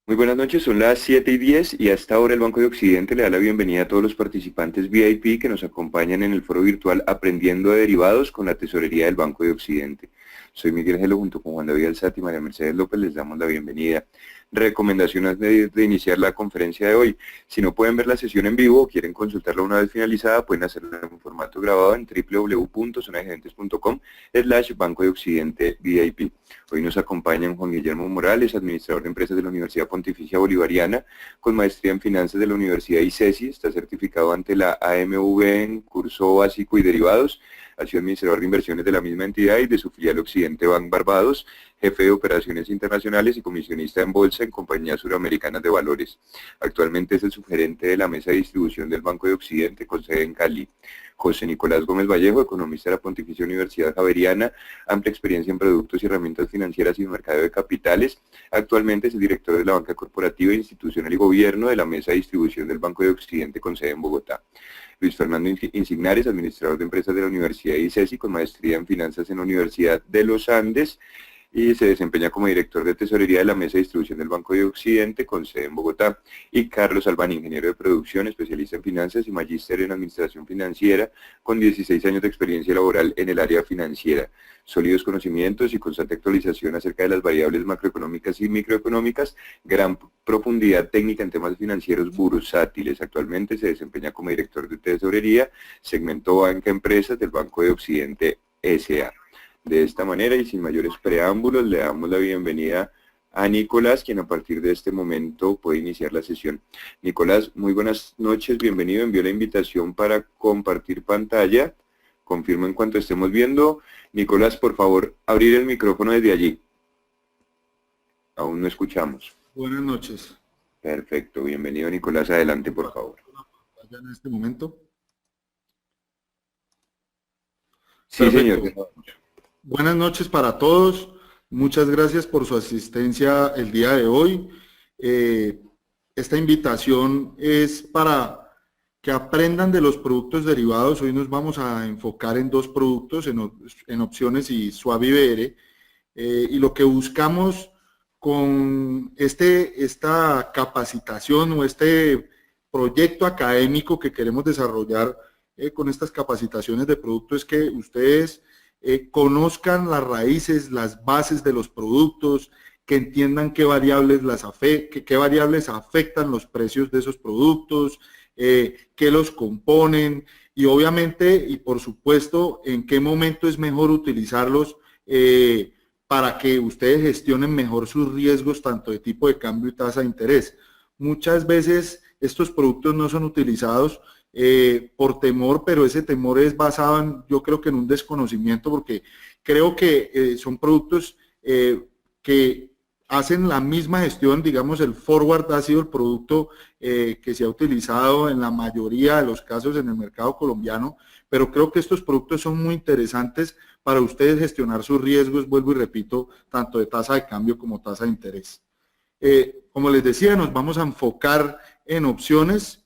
Muy buenas noches, son las 7:10 y hasta ahora el Banco de Occidente le da la bienvenida a todos los participantes VIP que nos acompañan en el foro virtual Aprendiendo de Derivados con la Tesorería del Banco de Occidente. Soy Miguel Gelo, junto con Juan David Alzate y María Mercedes López les damos la bienvenida. Recomendaciones de iniciar la conferencia de hoy. Si no pueden ver la sesión en vivo o quieren consultarla una vez finalizada, pueden hacerlo en formato grabado en www.zonadegerentes.com/Banco de Occidente VIP. Hoy nos acompañan Juan Guillermo Morales, administrador de empresas de la Universidad Pontificia Bolivariana, con maestría en finanzas de la Universidad ICESI, está certificado ante la AMV en curso básico y derivados, ha sido administrador de inversiones de la misma entidad y de su filial Occidente Bank Barbados, jefe de operaciones internacionales y comisionista en bolsa en compañías suramericanas de valores. Actualmente es el subgerente de la mesa de distribución del Banco de Occidente con sede en Cali. José Nicolás Gómez Vallejo, economista de la Pontificia Universidad Javeriana, amplia experiencia en productos y herramientas financieras y mercado de capitales. Actualmente es el director de la banca corporativa, institucional y gobierno de la mesa de distribución del Banco de Occidente con sede en Bogotá. Luis Fernando Insignares, administrador de empresas de la Universidad ICESI, con maestría en finanzas en la Universidad de los Andes, y se desempeña como director de tesorería de la mesa de distribución del Banco de Occidente con sede en Bogotá. Y Carlos Albán, ingeniero de producción, especialista en finanzas y magíster en administración financiera, con 16 años de experiencia laboral en el área financiera, sólidos conocimientos y constante actualización acerca de las variables macroeconómicas y microeconómicas, gran profundidad técnica en temas financieros bursátiles. Actualmente se desempeña como director de tesorería, segmento banca empresas del Banco de Occidente S.A. De esta manera y sin mayores preámbulos le damos la bienvenida a Nicolás, quien a partir de este momento puede iniciar la sesión. Nicolás, muy buenas noches, bienvenido, envió la invitación para compartir pantalla, confirmo en cuanto estemos viendo. Nicolás, por favor, abrir el micrófono desde allí. Aún no escuchamos. Buenas noches. Perfecto, bienvenido Nicolás, adelante por favor. En este momento. Sí, Perfecto. señor. Buenas noches para todos. Muchas gracias por su asistencia el día de hoy. Esta invitación es para que aprendan de los productos derivados. Hoy nos vamos a enfocar en dos productos, en opciones y swap IBR. Y lo que buscamos con esta capacitación o este proyecto académico que queremos desarrollar con estas capacitaciones de producto es que ustedes conozcan las raíces, las bases de los productos, que entiendan qué variables, qué variables afectan los precios de esos productos, qué los componen y obviamente y por supuesto en qué momento es mejor utilizarlos para que ustedes gestionen mejor sus riesgos tanto de tipo de cambio y tasa de interés. Muchas veces estos productos no son utilizados por temor, pero ese temor es basado en, yo creo que en un desconocimiento, porque creo que son productos que hacen la misma gestión. Digamos, el forward ha sido el producto que se ha utilizado en la mayoría de los casos en el mercado colombiano, pero creo que estos productos son muy interesantes para ustedes gestionar sus riesgos, vuelvo y repito, tanto de tasa de cambio como tasa de interés. Como les decía, nos vamos a enfocar en opciones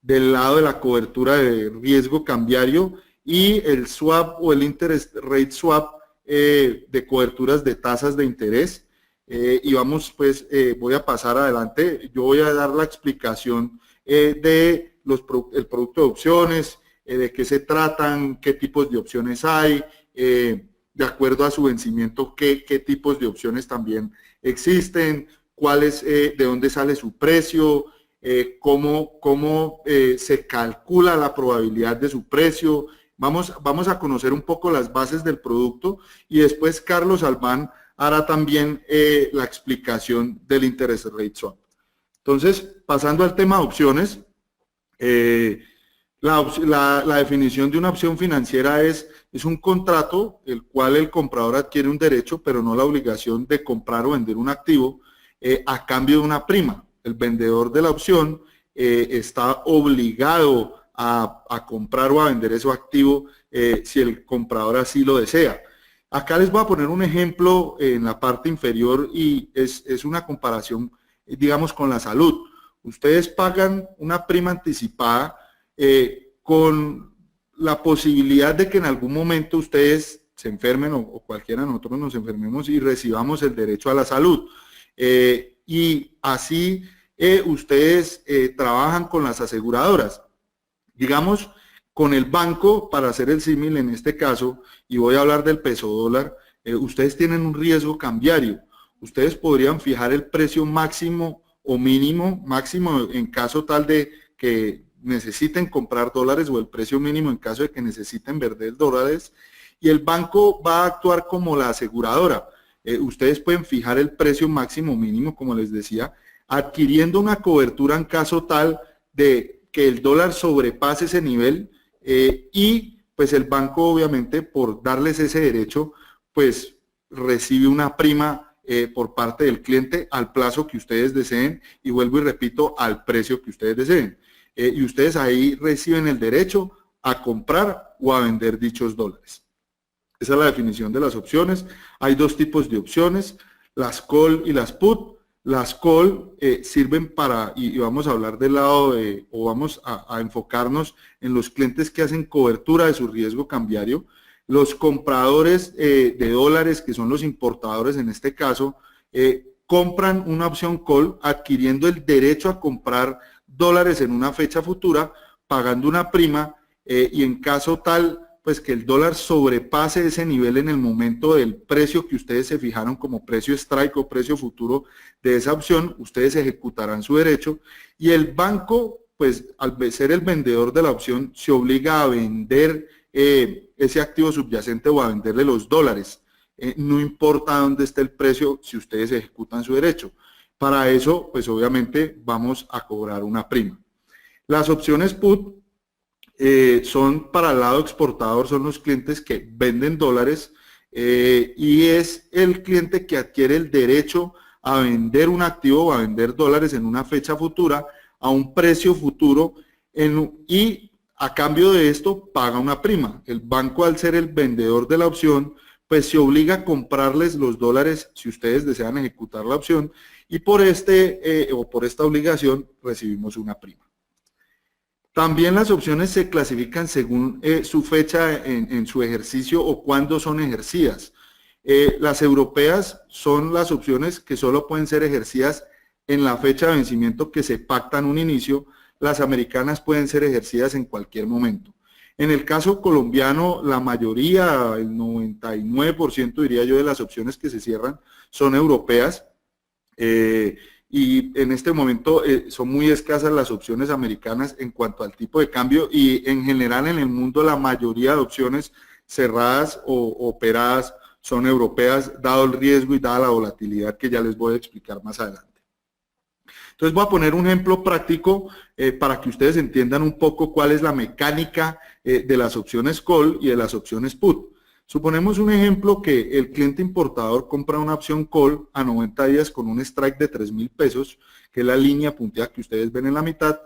del lado de la cobertura de riesgo cambiario y el swap o el interest rate swap de coberturas de tasas de interés. Y vamos pues, voy a pasar adelante, yo voy a dar la explicación de el producto de opciones, de qué se tratan, qué tipos de opciones hay, de acuerdo a su vencimiento, qué tipos de opciones también existen, de dónde sale su precio, cómo se calcula la probabilidad de su precio. Vamos a conocer un poco las bases del producto y después Carlos Albán hará también la explicación del interest rate swap. Entonces, pasando al tema de opciones, la definición de una opción financiera es un contrato el cual el comprador adquiere un derecho, pero no la obligación de comprar o vender un activo a cambio de una prima. El vendedor de la opción está obligado a comprar o a vender ese activo si el comprador así lo desea. Acá les voy a poner un ejemplo en la parte inferior y es una comparación, digamos, con la salud. Ustedes pagan una prima anticipada con la posibilidad de que en algún momento ustedes se enfermen o cualquiera de nosotros nos enfermemos y recibamos el derecho a la salud. y así ustedes trabajan con las aseguradoras. Digamos, con el banco, para hacer el símil en este caso, y voy a hablar del peso dólar, ustedes tienen un riesgo cambiario. Ustedes podrían fijar el precio máximo o mínimo, máximo en caso tal de que necesiten comprar dólares, o el precio mínimo en caso de que necesiten vender dólares, y el banco va a actuar como la aseguradora. Ustedes pueden fijar el precio máximo o mínimo, como les decía, adquiriendo una cobertura en caso tal de que el dólar sobrepase ese nivel, y pues el banco, obviamente, por darles ese derecho, pues recibe una prima por parte del cliente al plazo que ustedes deseen, y vuelvo y repito, al precio que ustedes deseen. Y ustedes ahí reciben el derecho a comprar o a vender dichos dólares. Esa es la definición de las opciones. Hay dos tipos de opciones, las call y las put. Las call sirven para, y vamos a hablar del lado de, o vamos a enfocarnos en los clientes que hacen cobertura de su riesgo cambiario. Los compradores de dólares, que son los importadores en este caso, compran una opción call adquiriendo el derecho a comprar dólares en una fecha futura, pagando una prima, y en caso tal pues que el dólar sobrepase ese nivel en el momento del precio que ustedes se fijaron como precio strike o precio futuro de esa opción, ustedes ejecutarán su derecho, y el banco, pues al ser el vendedor de la opción, se obliga a vender ese activo subyacente o a venderle los dólares. No importa dónde esté el precio, si ustedes ejecutan su derecho. Para eso, pues obviamente vamos a cobrar una prima. Las opciones put son para el lado exportador, son los clientes que venden dólares, y es el cliente que adquiere el derecho a vender un activo o a vender dólares en una fecha futura a un precio futuro, y a cambio de esto paga una prima. El banco, al ser el vendedor de la opción, pues se obliga a comprarles los dólares si ustedes desean ejecutar la opción, y por por esta obligación recibimos una prima. También las opciones se clasifican según su fecha en su ejercicio o cuándo son ejercidas. Las europeas son las opciones que solo pueden ser ejercidas en la fecha de vencimiento que se pacta en un inicio. Las americanas pueden ser ejercidas en cualquier momento. En el caso colombiano, la mayoría, el 99% diría yo, de las opciones que se cierran son europeas. Y en este momento son muy escasas las opciones americanas en cuanto al tipo de cambio, y en general en el mundo la mayoría de opciones cerradas o operadas son europeas, dado el riesgo y dada la volatilidad que ya les voy a explicar más adelante. Entonces voy a poner un ejemplo práctico para que ustedes entiendan un poco cuál es la mecánica de las opciones call y de las opciones put. Suponemos un ejemplo que el cliente importador compra una opción call a 90 días con un strike de 3.000 pesos, que es la línea punteada que ustedes ven en la mitad,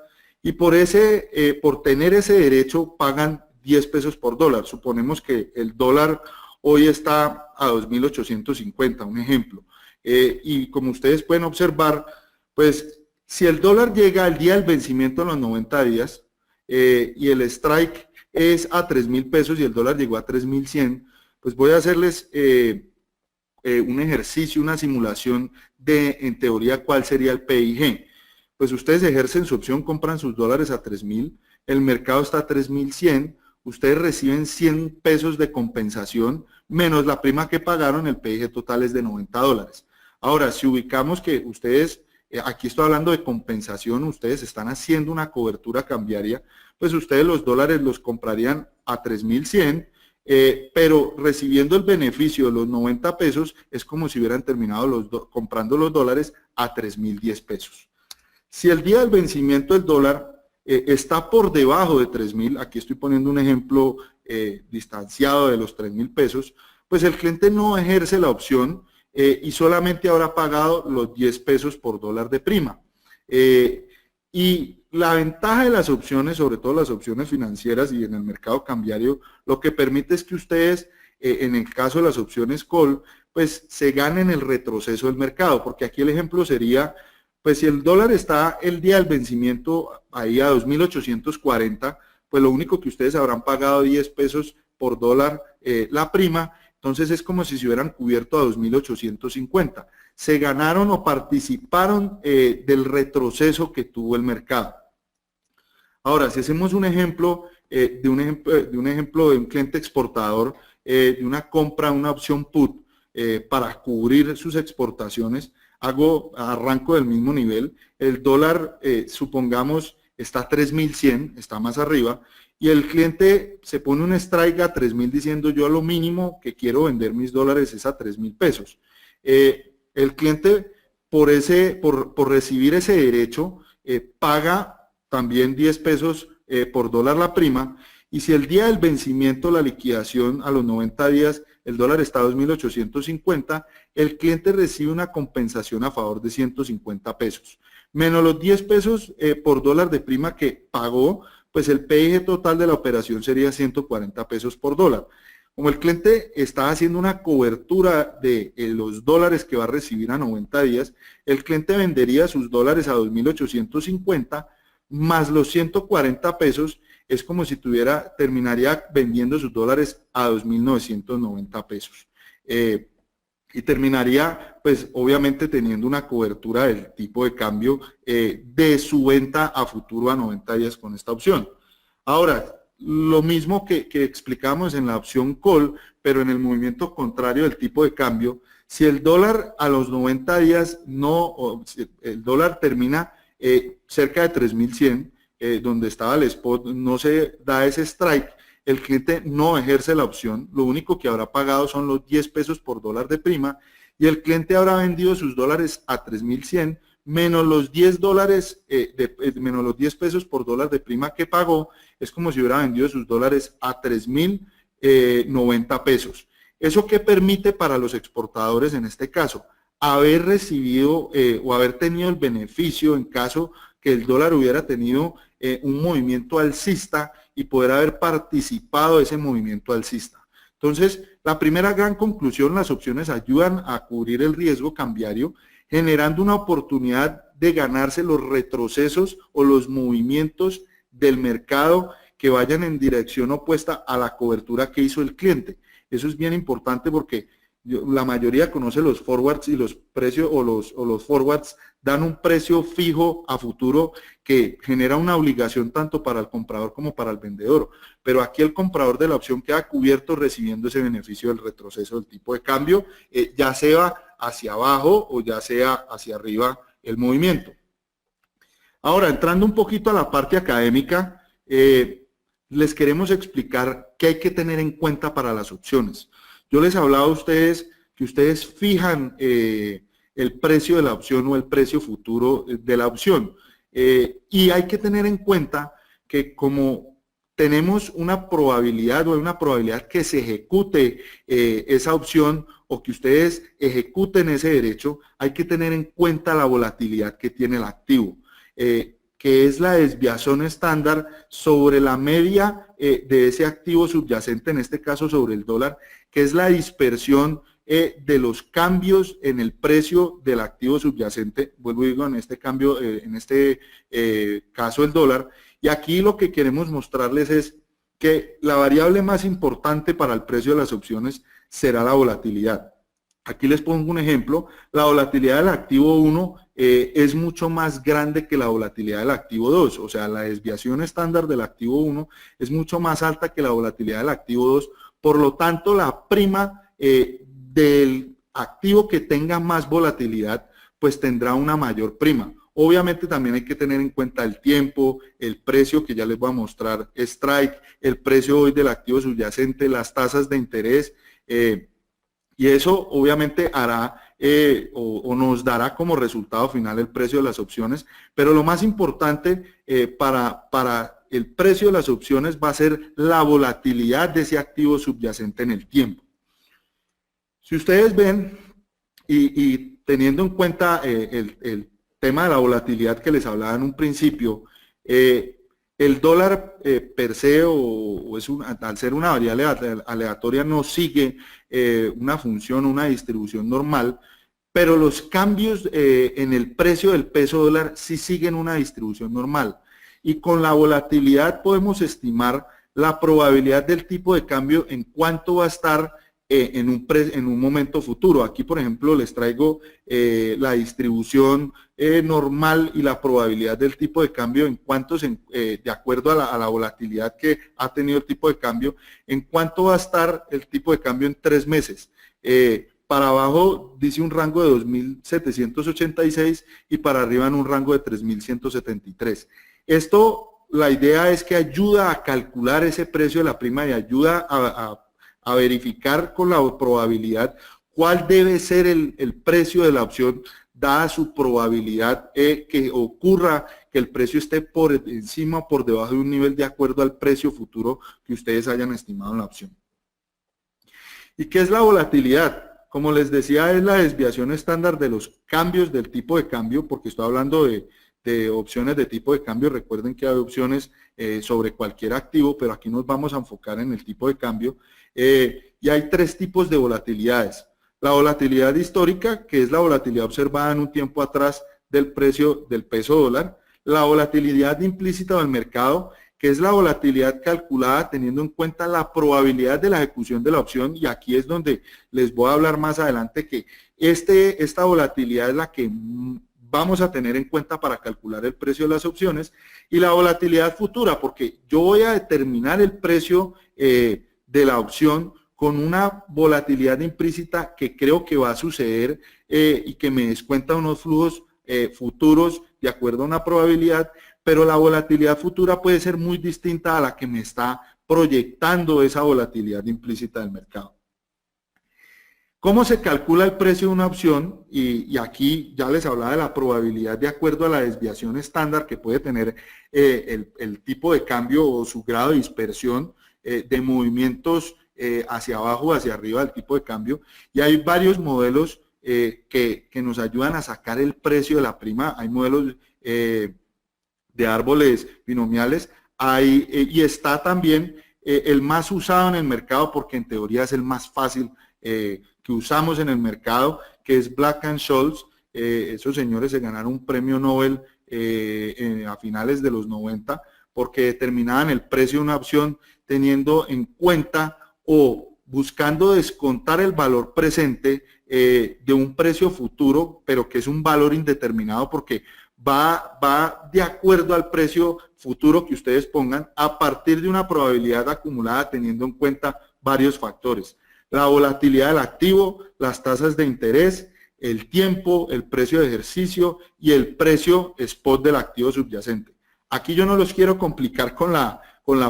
y por tener ese derecho pagan 10 pesos por dólar. Suponemos que el dólar hoy está a 2.850, un ejemplo. Y como ustedes pueden observar, pues si el dólar llega al día del vencimiento de los 90 días y el strike es a 3.000 pesos y el dólar llegó a 3.100, pues voy a hacerles un ejercicio, una simulación de, en teoría, cuál sería el PIG. Pues ustedes ejercen su opción, compran sus dólares a 3.000, el mercado está a 3.100, ustedes reciben 100 pesos de compensación, menos la prima que pagaron, el PIG total es de 90 dólares. Ahora, si ubicamos que ustedes, aquí estoy hablando de compensación, ustedes están haciendo una cobertura cambiaria, pues ustedes los dólares los comprarían a 3.100, pero recibiendo el beneficio de los 90 pesos, es como si hubieran terminado comprando los dólares a 3.010 pesos. Si el día del vencimiento del dólar está por debajo de 3.000, aquí estoy poniendo un ejemplo distanciado de los 3.000 pesos, pues el cliente no ejerce la opción y solamente habrá pagado los 10 pesos por dólar de prima. Y la ventaja de las opciones, sobre todo las opciones financieras y en el mercado cambiario, lo que permite es que ustedes, en el caso de las opciones call, pues se ganen el retroceso del mercado, porque aquí el ejemplo sería, pues si el dólar está el día del vencimiento ahí a 2.840, pues lo único que ustedes habrán pagado 10 pesos por dólar la prima, entonces es como si se hubieran cubierto a 2.850. se ganaron o participaron del retroceso que tuvo el mercado. Ahora, si hacemos un ejemplo de un cliente exportador, de una compra, una opción put para cubrir sus exportaciones, arranco del mismo nivel. El dólar, supongamos, está a 3.100, está más arriba, y el cliente se pone un strike a 3.000 diciendo yo a lo mínimo que quiero vender mis dólares es a 3.000 pesos. El cliente por recibir ese derecho paga también 10 pesos por dólar la prima, y si el día del vencimiento, la liquidación a los 90 días, el dólar está a 2.850, el cliente recibe una compensación a favor de 150 pesos. Menos los 10 pesos por dólar de prima que pagó, pues el PIG total de la operación sería 140 pesos por dólar. Como el cliente está haciendo una cobertura de los dólares que va a recibir a 90 días, el cliente vendería sus dólares a 2.850 más los 140 pesos, es como si terminaría vendiendo sus dólares a 2.990 pesos. Y terminaría, pues, obviamente teniendo una cobertura del tipo de cambio de su venta a futuro a 90 días con esta opción. Ahora, lo mismo que explicamos en la opción call, pero en el movimiento contrario del tipo de cambio, si el dólar a los 90 días el dólar termina cerca de 3.100, donde estaba el spot, no se da ese strike, el cliente no ejerce la opción, lo único que habrá pagado son los 10 pesos por dólar de prima, y el cliente habrá vendido sus dólares a 3.100 menos los 10 dólares, menos los 10 pesos por dólar de prima que pagó, es como si hubiera vendido sus dólares a 3.090 pesos. ¿Eso qué permite para los exportadores en este caso? Haber recibido o haber tenido el beneficio en caso que el dólar hubiera tenido un movimiento alcista y poder haber participado de ese movimiento alcista. Entonces, la primera gran conclusión, las opciones ayudan a cubrir el riesgo cambiario, generando una oportunidad de ganarse los retrocesos o los movimientos del mercado que vayan en dirección opuesta a la cobertura que hizo el cliente. Eso es bien importante porque la mayoría conoce los forwards y los precios o los forwards dan un precio fijo a futuro que genera una obligación tanto para el comprador como para el vendedor. Pero aquí el comprador de la opción queda cubierto recibiendo ese beneficio del retroceso del tipo de cambio, ya sea hacia abajo o ya sea hacia arriba el movimiento. Ahora, entrando un poquito a la parte académica, les queremos explicar qué hay que tener en cuenta para las opciones. Yo les hablaba a ustedes que ustedes fijan el precio de la opción o el precio futuro de la opción. Y hay que tener en cuenta que como tenemos una probabilidad o hay una probabilidad que se ejecute esa opción o que ustedes ejecuten ese derecho, hay que tener en cuenta la volatilidad que tiene el activo. Que es la desviación estándar sobre la media de ese activo subyacente, en este caso sobre el dólar, que es la dispersión de los cambios en el precio del activo subyacente, vuelvo y digo, en este cambio, en este caso el dólar, y aquí lo que queremos mostrarles es que la variable más importante para el precio de las opciones será la volatilidad. Aquí les pongo un ejemplo, la volatilidad del activo 1 es mucho más grande que la volatilidad del activo 2, o sea, la desviación estándar del activo 1 es mucho más alta que la volatilidad del activo 2, por lo tanto la prima del activo que tenga más volatilidad, pues tendrá una mayor prima. Obviamente también hay que tener en cuenta el tiempo, el precio que ya les voy a mostrar, strike, el precio hoy del activo subyacente, las tasas de interés, y eso obviamente hará o nos dará como resultado final el precio de las opciones, pero lo más importante para el precio de las opciones va a ser la volatilidad de ese activo subyacente en el tiempo. Si ustedes ven y teniendo en cuenta el tema de la volatilidad que les hablaba en un principio, el dólar per se al ser una variable aleatoria no sigue una función, una distribución normal, pero los cambios en el precio del peso dólar sí siguen una distribución normal. Y con la volatilidad podemos estimar la probabilidad del tipo de cambio en cuánto va a estar en un momento futuro. Aquí, por ejemplo, les traigo la distribución normal y la probabilidad del tipo de cambio en cuánto, de acuerdo a la volatilidad que ha tenido el tipo de cambio, en cuánto va a estar el tipo de cambio en 3 meses. Para abajo dice un rango de 2.786 y para arriba en un rango de 3.173. Esto, la idea es que ayuda a calcular ese precio de la prima y ayuda a verificar con la probabilidad cuál debe ser el precio de la opción, dada su probabilidad que ocurra que el precio esté por encima o por debajo de un nivel de acuerdo al precio futuro que ustedes hayan estimado en la opción. ¿Y qué es la volatilidad? Como les decía, es la desviación estándar de los cambios del tipo de cambio, porque estoy hablando de opciones de tipo de cambio. Recuerden que hay opciones sobre cualquier activo, pero aquí nos vamos a enfocar en el tipo de cambio. Y hay 3 tipos de volatilidades. La volatilidad histórica, que es la volatilidad observada en un tiempo atrás del precio del peso dólar. La volatilidad implícita del mercado, que es la volatilidad calculada teniendo en cuenta la probabilidad de la ejecución de la opción, y aquí es donde les voy a hablar más adelante que esta volatilidad es la que vamos a tener en cuenta para calcular el precio de las opciones. Y la volatilidad futura, porque yo voy a determinar el precio de la opción con una volatilidad implícita que creo que va a suceder y que me descuenta unos flujos futuros de acuerdo a una probabilidad, pero la volatilidad futura puede ser muy distinta a la que me está proyectando esa volatilidad implícita del mercado. ¿Cómo se calcula el precio de una opción? Y aquí ya les hablaba de la probabilidad de acuerdo a la desviación estándar que puede tener el tipo de cambio o su grado de dispersión de movimientos hacia abajo o hacia arriba del tipo de cambio. Y hay varios modelos que nos ayudan a sacar el precio de la prima. Hay modelos de árboles binomiales, y está también el más usado en el mercado, porque en teoría es el más fácil que usamos en el mercado, que es Black-Scholes. Esos señores se ganaron un premio Nobel a finales de los 90, porque determinaban el precio de una opción teniendo en cuenta o buscando descontar el valor presente de un precio futuro, pero que es un valor indeterminado, porque va de acuerdo al precio futuro que ustedes pongan a partir de una probabilidad acumulada teniendo en cuenta varios factores. La volatilidad del activo, las tasas de interés, el tiempo, el precio de ejercicio y el precio spot del activo subyacente. Aquí yo no los quiero complicar con la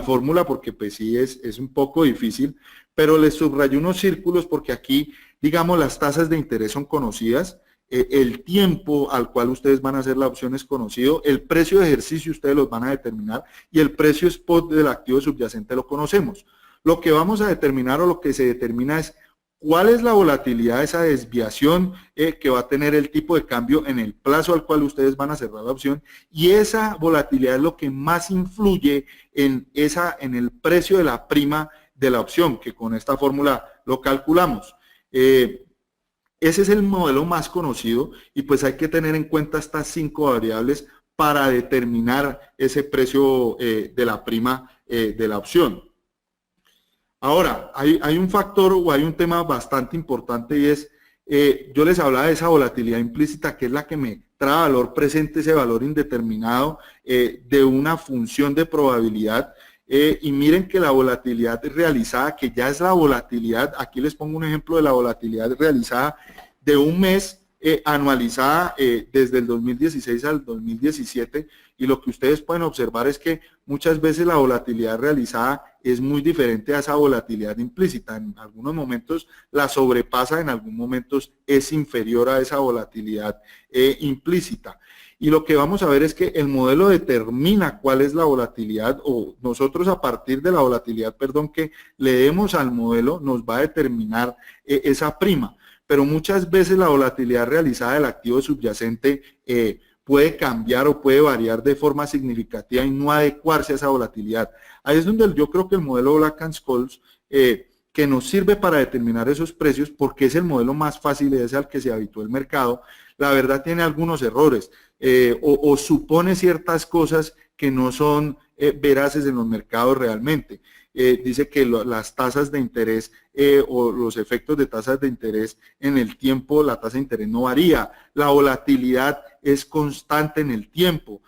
fórmula porque pues sí es un poco difícil, pero les subrayo unos círculos porque aquí, digamos, las tasas de interés son conocidas, el tiempo al cual ustedes van a hacer la opción es conocido, el precio de ejercicio ustedes los van a determinar y el precio spot del activo subyacente lo conocemos. Lo que vamos a determinar o lo que se determina es cuál es la volatilidad, esa desviación que va a tener el tipo de cambio en el plazo al cual ustedes van a cerrar la opción, y esa volatilidad es lo que más influye en el precio de la prima de la opción, que con esta fórmula lo calculamos. Ese es el modelo más conocido y pues hay que tener en cuenta estas 5 variables para determinar ese precio de la prima de la opción. Ahora, hay un factor o hay un tema bastante importante y es, yo les hablaba de esa volatilidad implícita, que es la que me trae valor presente, ese valor indeterminado de una función de probabilidad. Y miren que la volatilidad realizada, que ya es la volatilidad, aquí les pongo un ejemplo de la volatilidad realizada de un mes anualizada desde el 2016 al 2017, y lo que ustedes pueden observar es que muchas veces la volatilidad realizada es muy diferente a esa volatilidad implícita. En algunos momentos la sobrepasa, en algunos momentos es inferior a esa volatilidad implícita. Y lo que vamos a ver es que el modelo determina cuál es la volatilidad, o nosotros a partir de la volatilidad, que le demos al modelo nos va a determinar esa prima. Pero muchas veces la volatilidad realizada del activo subyacente puede cambiar o puede variar de forma significativa y no adecuarse a esa volatilidad. Ahí es donde yo creo que el modelo Black-Scholes, que nos sirve para determinar esos precios, porque es el modelo más fácil y es al que se habituó el mercado, la verdad tiene algunos errores o supone ciertas cosas que no son veraces en los mercados realmente. dice que las tasas de interés o los efectos de tasas de interés en el tiempo, la tasa de interés no varía, la volatilidad es constante en el tiempo,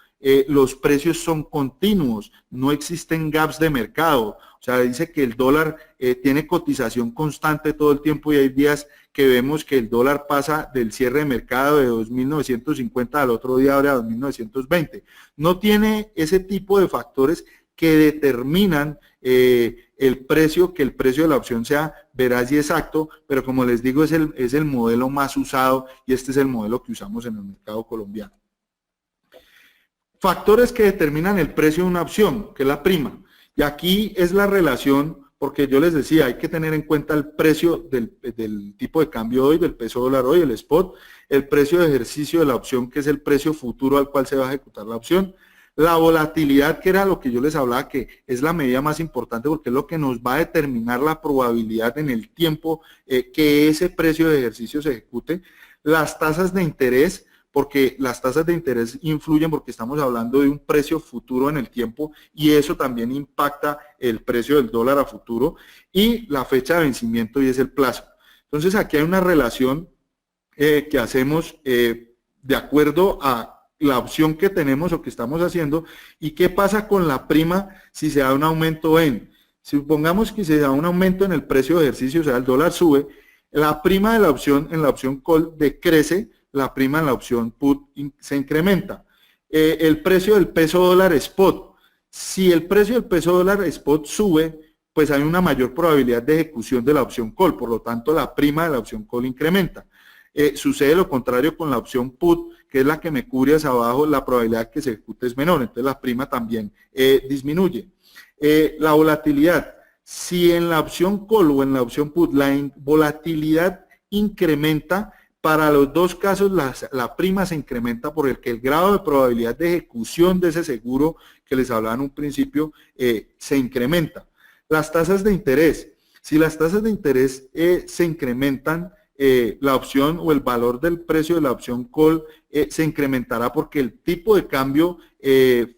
los precios son continuos, no existen gaps de mercado. O sea, dice que el dólar tiene cotización constante todo el tiempo y hay días que vemos que el dólar pasa del cierre de mercado de 2.950 al otro día ahora a 2.920. No tiene ese tipo de factores que determinan el precio, que el precio de la opción sea veraz y exacto, pero como les digo es el modelo más usado y este es el modelo que usamos en el mercado colombiano. Factores que determinan el precio de una opción, que es la prima. Y aquí es la relación, porque yo les decía, hay que tener en cuenta el precio del tipo de cambio hoy, del peso dólar hoy, el spot, el precio de ejercicio de la opción, que es el precio futuro al cual se va a ejecutar la opción, la volatilidad, que era lo que yo les hablaba, que es la medida más importante porque es lo que nos va a determinar la probabilidad en el tiempo que ese precio de ejercicio se ejecute, las tasas de interés, porque las tasas de interés influyen porque estamos hablando de un precio futuro en el tiempo y eso también impacta el precio del dólar a futuro, y la fecha de vencimiento y es el plazo. Entonces aquí hay una relación que hacemos de acuerdo a la opción que tenemos o que estamos haciendo. ¿Y qué pasa con la prima si se da un aumento supongamos que se da un aumento en el precio de ejercicio, o sea, el dólar sube, la prima de la opción en la opción call decrece, la prima en la opción put se incrementa. El precio del peso dólar spot, si el precio del peso dólar spot sube, pues hay una mayor probabilidad de ejecución de la opción call, por lo tanto la prima de la opción call incrementa. Sucede lo contrario con la opción put, que es la que me cubre hacia abajo, la probabilidad que se ejecute es menor, entonces la prima también disminuye. La volatilidad, si en la opción call o en la opción put la volatilidad incrementa, para los dos casos la prima se incrementa porque el grado de probabilidad de ejecución de ese seguro que les hablaba en un principio se incrementa. Las tasas de interés, si las tasas de interés se incrementan, la opción o el valor del precio de la opción call se incrementará porque el tipo de cambio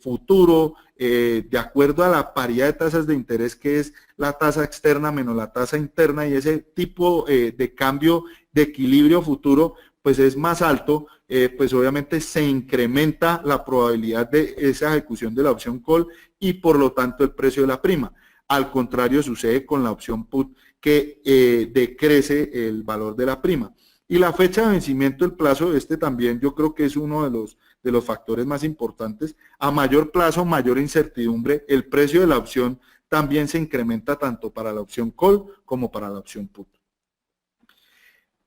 futuro, de acuerdo a la paridad de tasas de interés, que es la tasa externa menos la tasa interna, y ese tipo de cambio de equilibrio futuro pues es más alto, pues obviamente se incrementa la probabilidad de esa ejecución de la opción call y por lo tanto el precio de la prima. Al contrario sucede con la opción put, que decrece el valor de la prima. Y la fecha de vencimiento del plazo, también yo creo que es uno de los factores más importantes. A mayor plazo, mayor incertidumbre, el precio de la opción también se incrementa tanto para la opción call como para la opción put.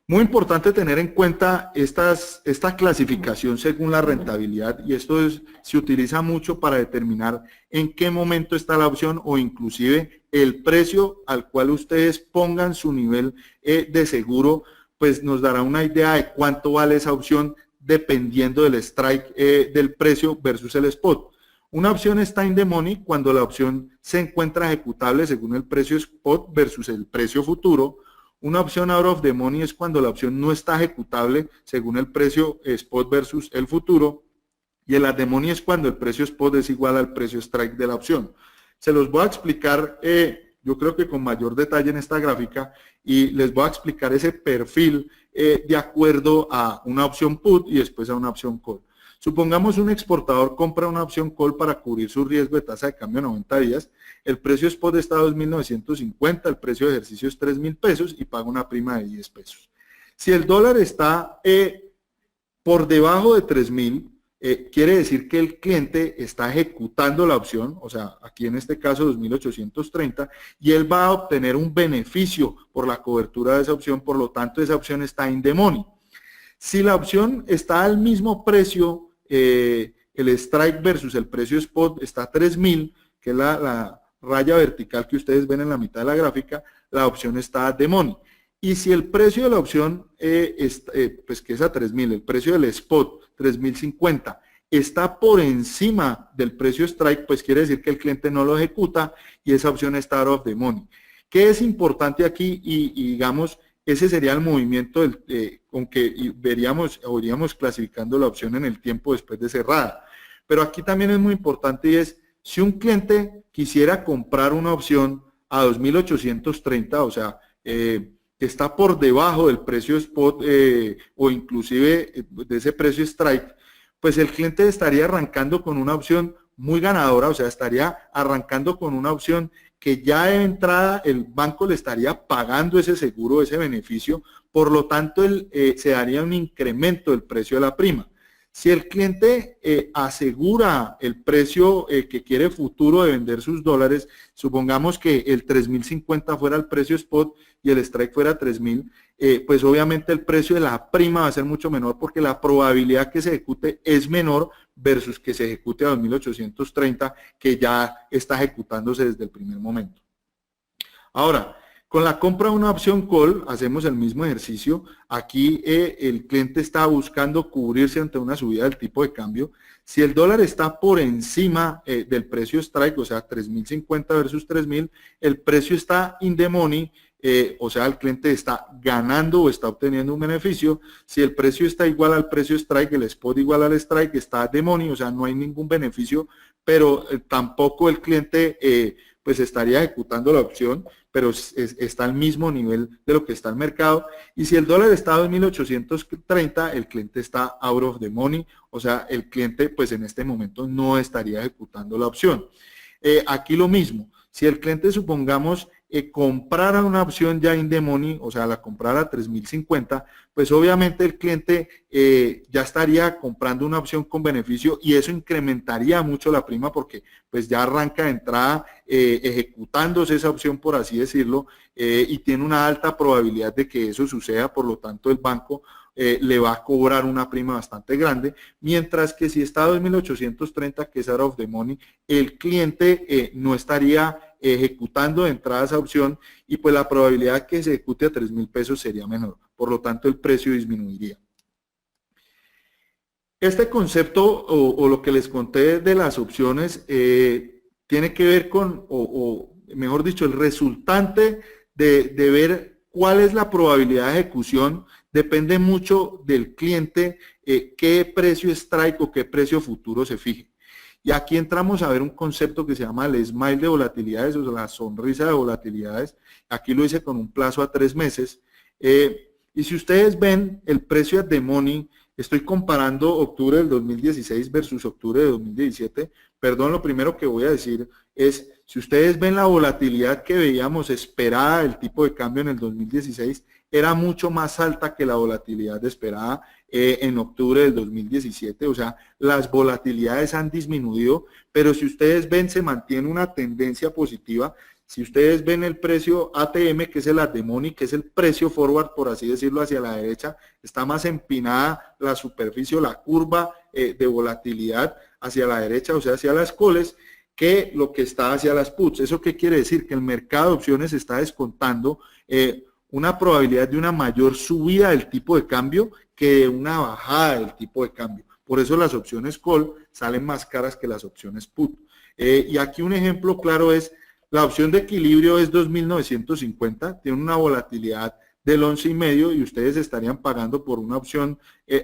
Muy importante tener en cuenta esta clasificación según la rentabilidad, y esto se utiliza mucho para determinar en qué momento está la opción o inclusive el precio al cual ustedes pongan su nivel de seguro, pues nos dará una idea de cuánto vale esa opción dependiendo del strike del precio versus el spot. Una opción está in the money cuando la opción se encuentra ejecutable según el precio spot versus el precio futuro. Una opción out of the money es cuando la opción no está ejecutable según el precio spot versus el futuro. Y el at the money es cuando el precio spot es igual al precio strike de la opción. Se los voy a explicar, yo creo que con mayor detalle en esta gráfica, y les voy a explicar ese perfil de acuerdo a una opción put y después a una opción call. Supongamos un exportador compra una opción call para cubrir su riesgo de tasa de cambio a 90 días, el precio spot está a 2.950, el precio de ejercicio es 3.000 pesos y paga una prima de 10 pesos. Si el dólar está por debajo de 3.000, quiere decir que el cliente está ejecutando la opción, o sea, aquí en este caso 2.830, y él va a obtener un beneficio por la cobertura de esa opción, por lo tanto esa opción está in the money. Si la opción está al mismo precio, el strike versus el precio spot está a 3.000, que es la raya vertical que ustedes ven en la mitad de la gráfica, la opción está at the money. Y si el precio de la opción, pues que es a 3.000, el precio del spot, 3.050, está por encima del precio strike, pues quiere decir que el cliente no lo ejecuta y esa opción está out of the money. ¿Qué es importante aquí? Y digamos, ese sería el movimiento con que veríamos o iríamos clasificando la opción en el tiempo después de cerrada. Pero aquí también es muy importante y es, si un cliente quisiera comprar una opción a 2.830, o sea, que está por debajo del precio spot o inclusive de ese precio strike, pues el cliente estaría arrancando con una opción muy ganadora, o sea, estaría arrancando con una opción que ya de entrada el banco le estaría pagando ese seguro, ese beneficio, por lo tanto se daría un incremento del precio de la prima. Si el cliente asegura el precio que quiere futuro de vender sus dólares, supongamos que el 3.050 fuera el precio spot y el strike fuera 3.000, pues obviamente el precio de la prima va a ser mucho menor porque la probabilidad que se ejecute es menor versus que se ejecute a 2.830, que ya está ejecutándose desde el primer momento. Ahora, con la compra de una opción call hacemos el mismo ejercicio. Aquí el cliente está buscando cubrirse ante una subida del tipo de cambio. Si el dólar está por encima del precio strike, o sea, 3.050 versus 3.000, el precio está in the money, o sea, el cliente está ganando o está obteniendo un beneficio. Si el precio está igual al precio strike, el spot igual al strike, está the money, o sea, no hay ningún beneficio, pero tampoco el cliente pues estaría ejecutando la opción, pero está al mismo nivel de lo que está el mercado. Y si el dólar está a 2.830, el cliente está out of the money, o sea, el cliente pues en este momento no estaría ejecutando la opción. Aquí lo mismo, si el cliente supongamos comprara una opción ya in the money, o sea, la comprara a 3.050, pues obviamente el cliente ya estaría comprando una opción con beneficio y eso incrementaría mucho la prima porque pues ya arranca de entrada ejecutándose esa opción, por así decirlo, y tiene una alta probabilidad de que eso suceda, por lo tanto el banco le va a cobrar una prima bastante grande, mientras que si está a 2.830, que es out of the money, el cliente no estaría ejecutando de entrada esa opción y pues la probabilidad que se ejecute a 3.000 pesos sería menor, por lo tanto el precio disminuiría. Este concepto o lo que les conté de las opciones tiene que ver con, o mejor dicho, el resultante de ver cuál es la probabilidad de ejecución depende mucho del cliente, qué precio strike o qué precio futuro se fije. Y aquí entramos a ver un concepto que se llama el smile de volatilidades, o sea, la sonrisa de volatilidades. Aquí lo hice con un plazo a 3 meses. Y si ustedes ven el precio at the money, estoy comparando octubre del 2016 versus octubre de 2017. Perdón, lo primero que voy a decir es, si ustedes ven la volatilidad que veíamos esperada del tipo de cambio en el 2016, era mucho más alta que la volatilidad esperada en octubre del 2017, o sea, las volatilidades han disminuido, pero si ustedes ven, se mantiene una tendencia positiva. Si ustedes ven el precio ATM, que es el at the money, que es el precio forward, por así decirlo, hacia la derecha, está más empinada la superficie o la curva de volatilidad hacia la derecha, o sea, hacia las calls, que lo que está hacia las puts. ¿Eso qué quiere decir? Que el mercado de opciones está descontando una probabilidad de una mayor subida del tipo de cambio que de una bajada del tipo de cambio. Por eso las opciones call salen más caras que las opciones put. Y aquí un ejemplo claro es, la opción de equilibrio es 2.950, tiene una volatilidad del 11,5 y ustedes estarían pagando por una opción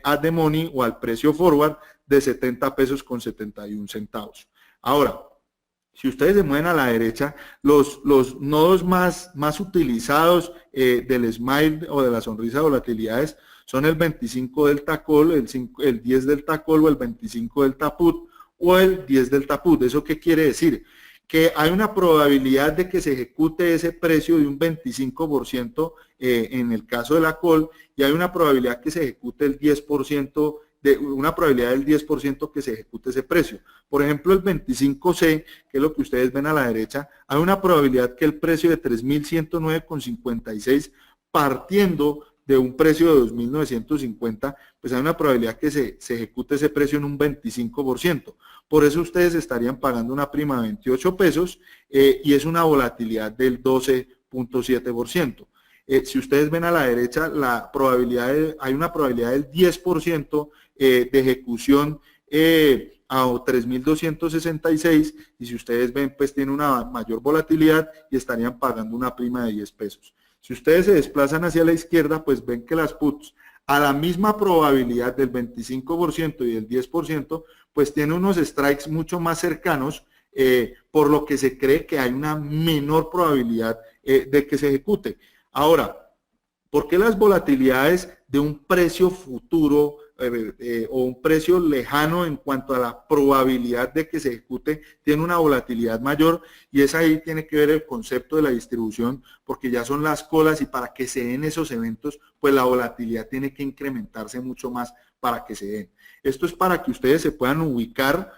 at the money o al precio forward de 70 pesos con 71 centavos. Ahora, si ustedes se mueven a la derecha, los nodos más utilizados del smile o de la sonrisa de volatilidades son el 25 delta call, el 10 delta call o el 25 delta put o el 10 delta put. ¿Eso qué quiere decir? Que hay una probabilidad de que se ejecute ese precio de un 25% en el caso de la call y hay una probabilidad que se ejecute el 10%, una probabilidad del 10% que se ejecute ese precio. Por ejemplo, el 25C, que es lo que ustedes ven a la derecha, hay una probabilidad que el precio de 3.109,56 partiendo de un precio de 2.950, pues hay una probabilidad que se ejecute ese precio en un 25%. Por eso ustedes estarían pagando una prima de 28 pesos y es una volatilidad del 12.7%. Si ustedes ven a la derecha, hay una probabilidad del 10% de ejecución a 3.266 y si ustedes ven, pues tiene una mayor volatilidad y estarían pagando una prima de 10 pesos. Si ustedes se desplazan hacia la izquierda, pues ven que las puts a la misma probabilidad del 25% y del 10%, pues tiene unos strikes mucho más cercanos por lo que se cree que hay una menor probabilidad de que se ejecute. Ahora, ¿por qué las volatilidades de un precio futuro o un precio lejano en cuanto a la probabilidad de que se ejecute tiene una volatilidad mayor? Y es ahí tiene que ver el concepto de la distribución, porque ya son las colas y para que se den esos eventos, pues la volatilidad tiene que incrementarse mucho más para que se den. Esto es para que ustedes se puedan ubicar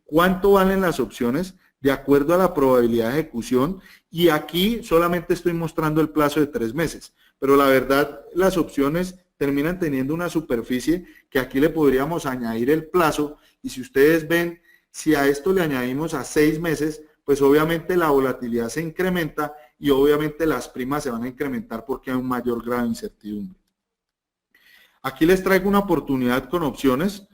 cuánto valen las opciones de acuerdo a la probabilidad de ejecución, y aquí solamente estoy mostrando el plazo de 3 meses, pero la verdad las opciones terminan teniendo una superficie que aquí le podríamos añadir el plazo, y si ustedes ven, si a esto le añadimos a 6 meses, pues obviamente la volatilidad se incrementa y obviamente las primas se van a incrementar porque hay un mayor grado de incertidumbre. Aquí les traigo una oportunidad con opciones,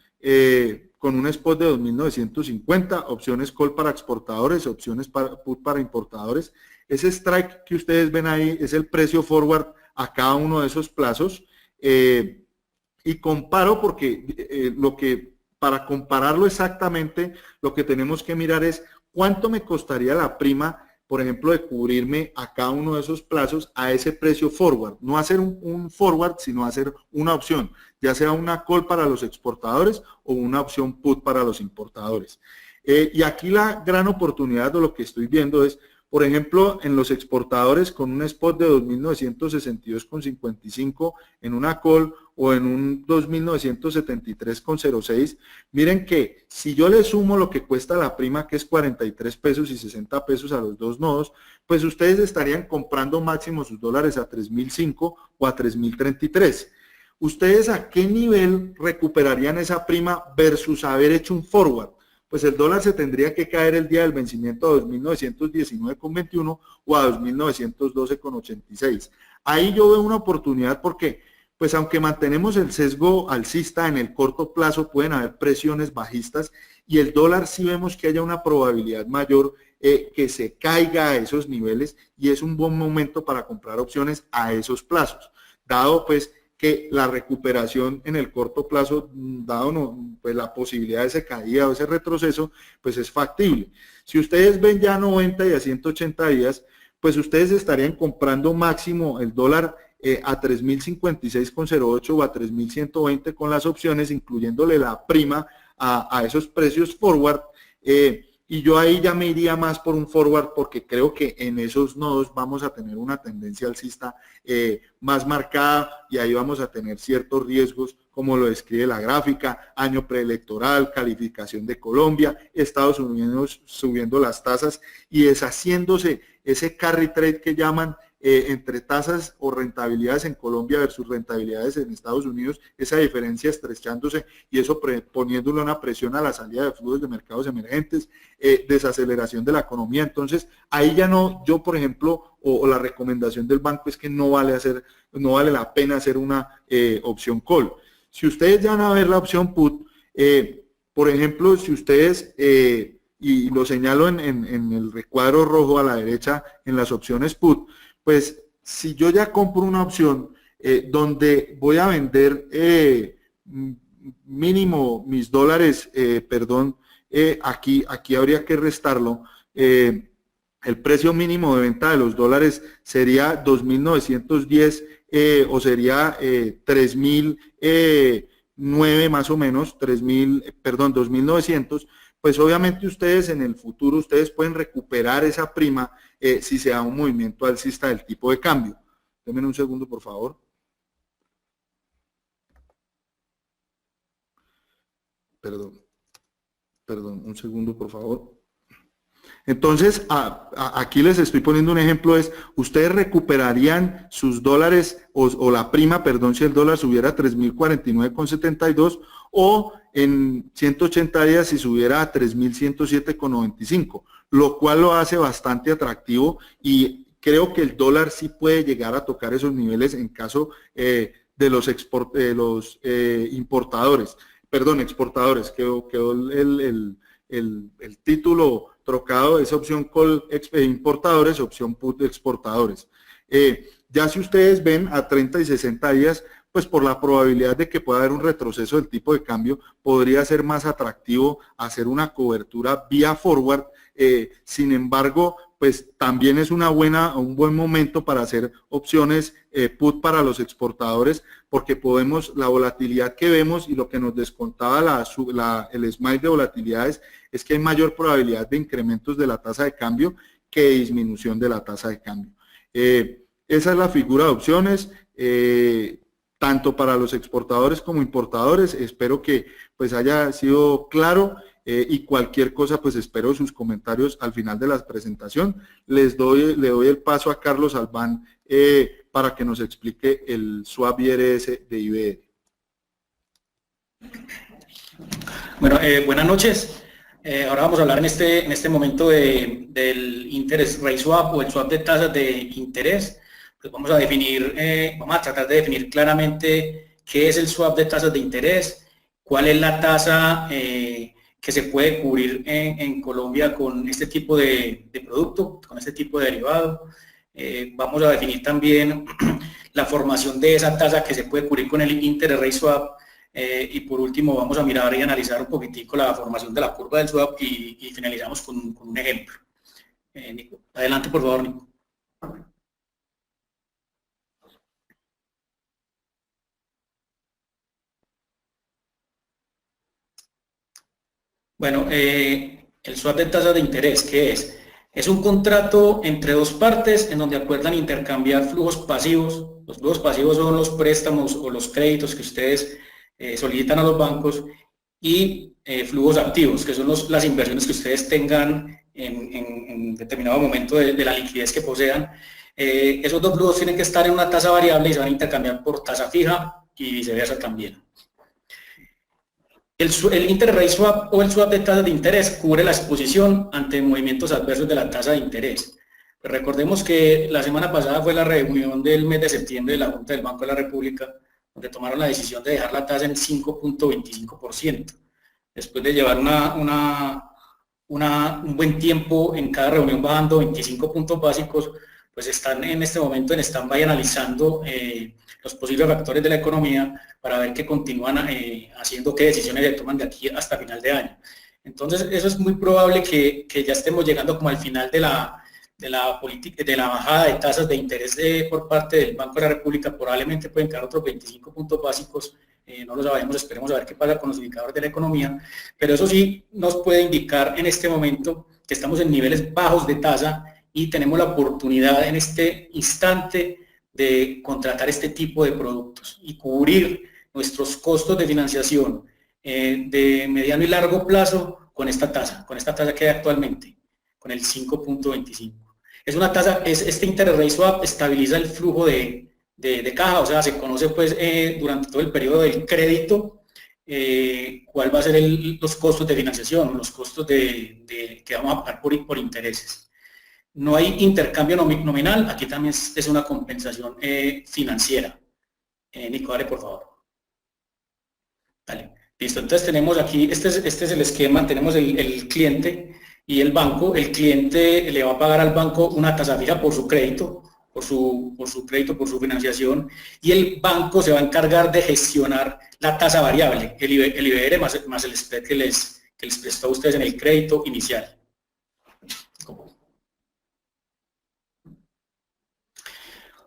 con un spot de 2.950, opciones call para exportadores, opciones put para importadores. Ese strike que ustedes ven ahí es el precio forward a cada uno de esos plazos. Y comparo porque para compararlo exactamente, lo que tenemos que mirar es cuánto me costaría la prima, por ejemplo, de cubrirme a cada uno de esos plazos a ese precio forward. No hacer un forward, sino hacer una opción, ya sea una call para los exportadores o una opción put para los importadores. Y aquí la gran oportunidad de lo que estoy viendo es, por ejemplo, en los exportadores con un spot de 2.962,55 en una call o en un 2.973,06, miren que si yo le sumo lo que cuesta la prima, que es 43 pesos y 60 pesos a los dos nodos, pues ustedes estarían comprando máximo sus dólares a 3.005 o a 3.033. ¿Ustedes a qué nivel recuperarían esa prima versus haber hecho un forward? Pues el dólar se tendría que caer el día del vencimiento a 2.919,21 o a 2.912,86. Ahí yo veo una oportunidad porque, pues aunque mantenemos el sesgo alcista en el corto plazo, pueden haber presiones bajistas y el dólar sí vemos que haya una probabilidad mayor que se caiga a esos niveles, y es un buen momento para comprar opciones a esos plazos, dado pues que la recuperación en el corto plazo, dado pues la posibilidad de esa caída o ese retroceso, pues es factible. Si ustedes ven ya 90 y a 180 días, pues ustedes estarían comprando máximo el dólar a 3.056,08 o a 3.120 con las opciones, incluyéndole la prima a esos precios forward, y yo ahí ya me iría más por un forward porque creo que en esos nodos vamos a tener una tendencia alcista más marcada, y ahí vamos a tener ciertos riesgos como lo describe la gráfica: año preelectoral, calificación de Colombia, Estados Unidos subiendo las tasas y deshaciéndose ese carry trade que llaman entre tasas o rentabilidades en Colombia versus rentabilidades en Estados Unidos, esa diferencia estrechándose y eso poniéndole una presión a la salida de flujos de mercados emergentes, desaceleración de la economía. Entonces ahí ya no, yo por ejemplo, o la recomendación del banco es que no vale la pena hacer una opción call. Si ustedes ya van a ver la opción put, por ejemplo, si ustedes, y lo señalo en el recuadro rojo a la derecha en las opciones put, pues si yo ya compro una opción donde voy a vender mínimo mis dólares, aquí habría que restarlo, el precio mínimo de venta de los dólares sería 2.910 o sería 3.009 más o menos, 2.900, pues obviamente ustedes en el futuro ustedes pueden recuperar esa prima si se da un movimiento alcista del tipo de cambio. Denme un segundo, por favor. Perdón, un segundo, por favor. Entonces, aquí les estoy poniendo un ejemplo, es, ustedes recuperarían sus dólares, o la prima, perdón, si el dólar subiera a 3.049,72 o en 180 días si subiera a 3.107,95, lo cual lo hace bastante atractivo, y creo que el dólar sí puede llegar a tocar esos niveles en caso de los importadores, perdón, exportadores, quedó el título trocado, esa opción call importadores, opción put exportadores. Ya si ustedes ven a 30 y 60 días, pues por la probabilidad de que pueda haber un retroceso del tipo de cambio, podría ser más atractivo hacer una cobertura vía forward. Sin embargo, pues también es un buen momento para hacer opciones put para los exportadores, porque la volatilidad que vemos y lo que nos descontaba el smile de volatilidades es que hay mayor probabilidad de incrementos de la tasa de cambio que disminución de la tasa de cambio. Esa es la figura de opciones, tanto para los exportadores como importadores. Espero que pues haya sido claro. Y cualquier cosa, pues espero sus comentarios al final de la presentación. Le doy el paso a Carlos Albán para que nos explique el swap IRS de IBR. Bueno, buenas noches. Ahora vamos a hablar en este momento del interest rate swap o el swap de tasas de interés. Pues vamos a tratar de definir claramente qué es el swap de tasas de interés, cuál es la tasa que se puede cubrir en Colombia con este tipo de producto, con este tipo de derivado. Vamos a definir también la formación de esa tasa que se puede cubrir con el interest rate swap. Y por último vamos a mirar y analizar un poquitico la formación de la curva del swap y finalizamos con un ejemplo. Nico, adelante por favor, Nico. Bueno, el swap de tasa de interés, ¿qué es? Es un contrato entre dos partes en donde acuerdan intercambiar flujos pasivos. Los flujos pasivos son los préstamos o los créditos que ustedes solicitan a los bancos y flujos activos, que son las inversiones que ustedes tengan en determinado momento de la liquidez que posean. Esos dos flujos tienen que estar en una tasa variable y se van a intercambiar por tasa fija y viceversa también. El interest rate swap o el swap de tasas de interés cubre la exposición ante movimientos adversos de la tasa de interés. Pues recordemos que la semana pasada fue la reunión del mes de septiembre de la Junta del Banco de la República, donde tomaron la decisión de dejar la tasa en 5.25%. Después de llevar un buen tiempo en cada reunión bajando 25 puntos básicos, pues están en este momento en stand-by analizando los posibles factores de la economía para ver qué continúan haciendo, qué decisiones se toman de aquí hasta final de año. Entonces, eso es muy probable que ya estemos llegando como al final de la bajada de tasas de interés por parte del Banco de la República. Probablemente pueden quedar otros 25 puntos básicos, no lo sabemos, esperemos a ver qué pasa con los indicadores de la economía, pero eso sí nos puede indicar en este momento que estamos en niveles bajos de tasa y tenemos la oportunidad en este instante de contratar este tipo de productos y cubrir nuestros costos de financiación de mediano y largo plazo con esta tasa que hay actualmente, con el 5.25. Es una tasa, este interest rate swap estabiliza el flujo de caja, o sea, se conoce pues durante todo el periodo del crédito cuál va a ser los costos de financiación, los costos que vamos a pagar por intereses. No hay intercambio nominal, aquí también es una compensación financiera. Nico, dale por favor. Vale, listo, entonces tenemos aquí, este es el esquema, tenemos el cliente y el banco. El cliente le va a pagar al banco una tasa fija por su crédito, por su financiación, y el banco se va a encargar de gestionar la tasa variable, el IBR más el spread que les prestó a ustedes en el crédito inicial.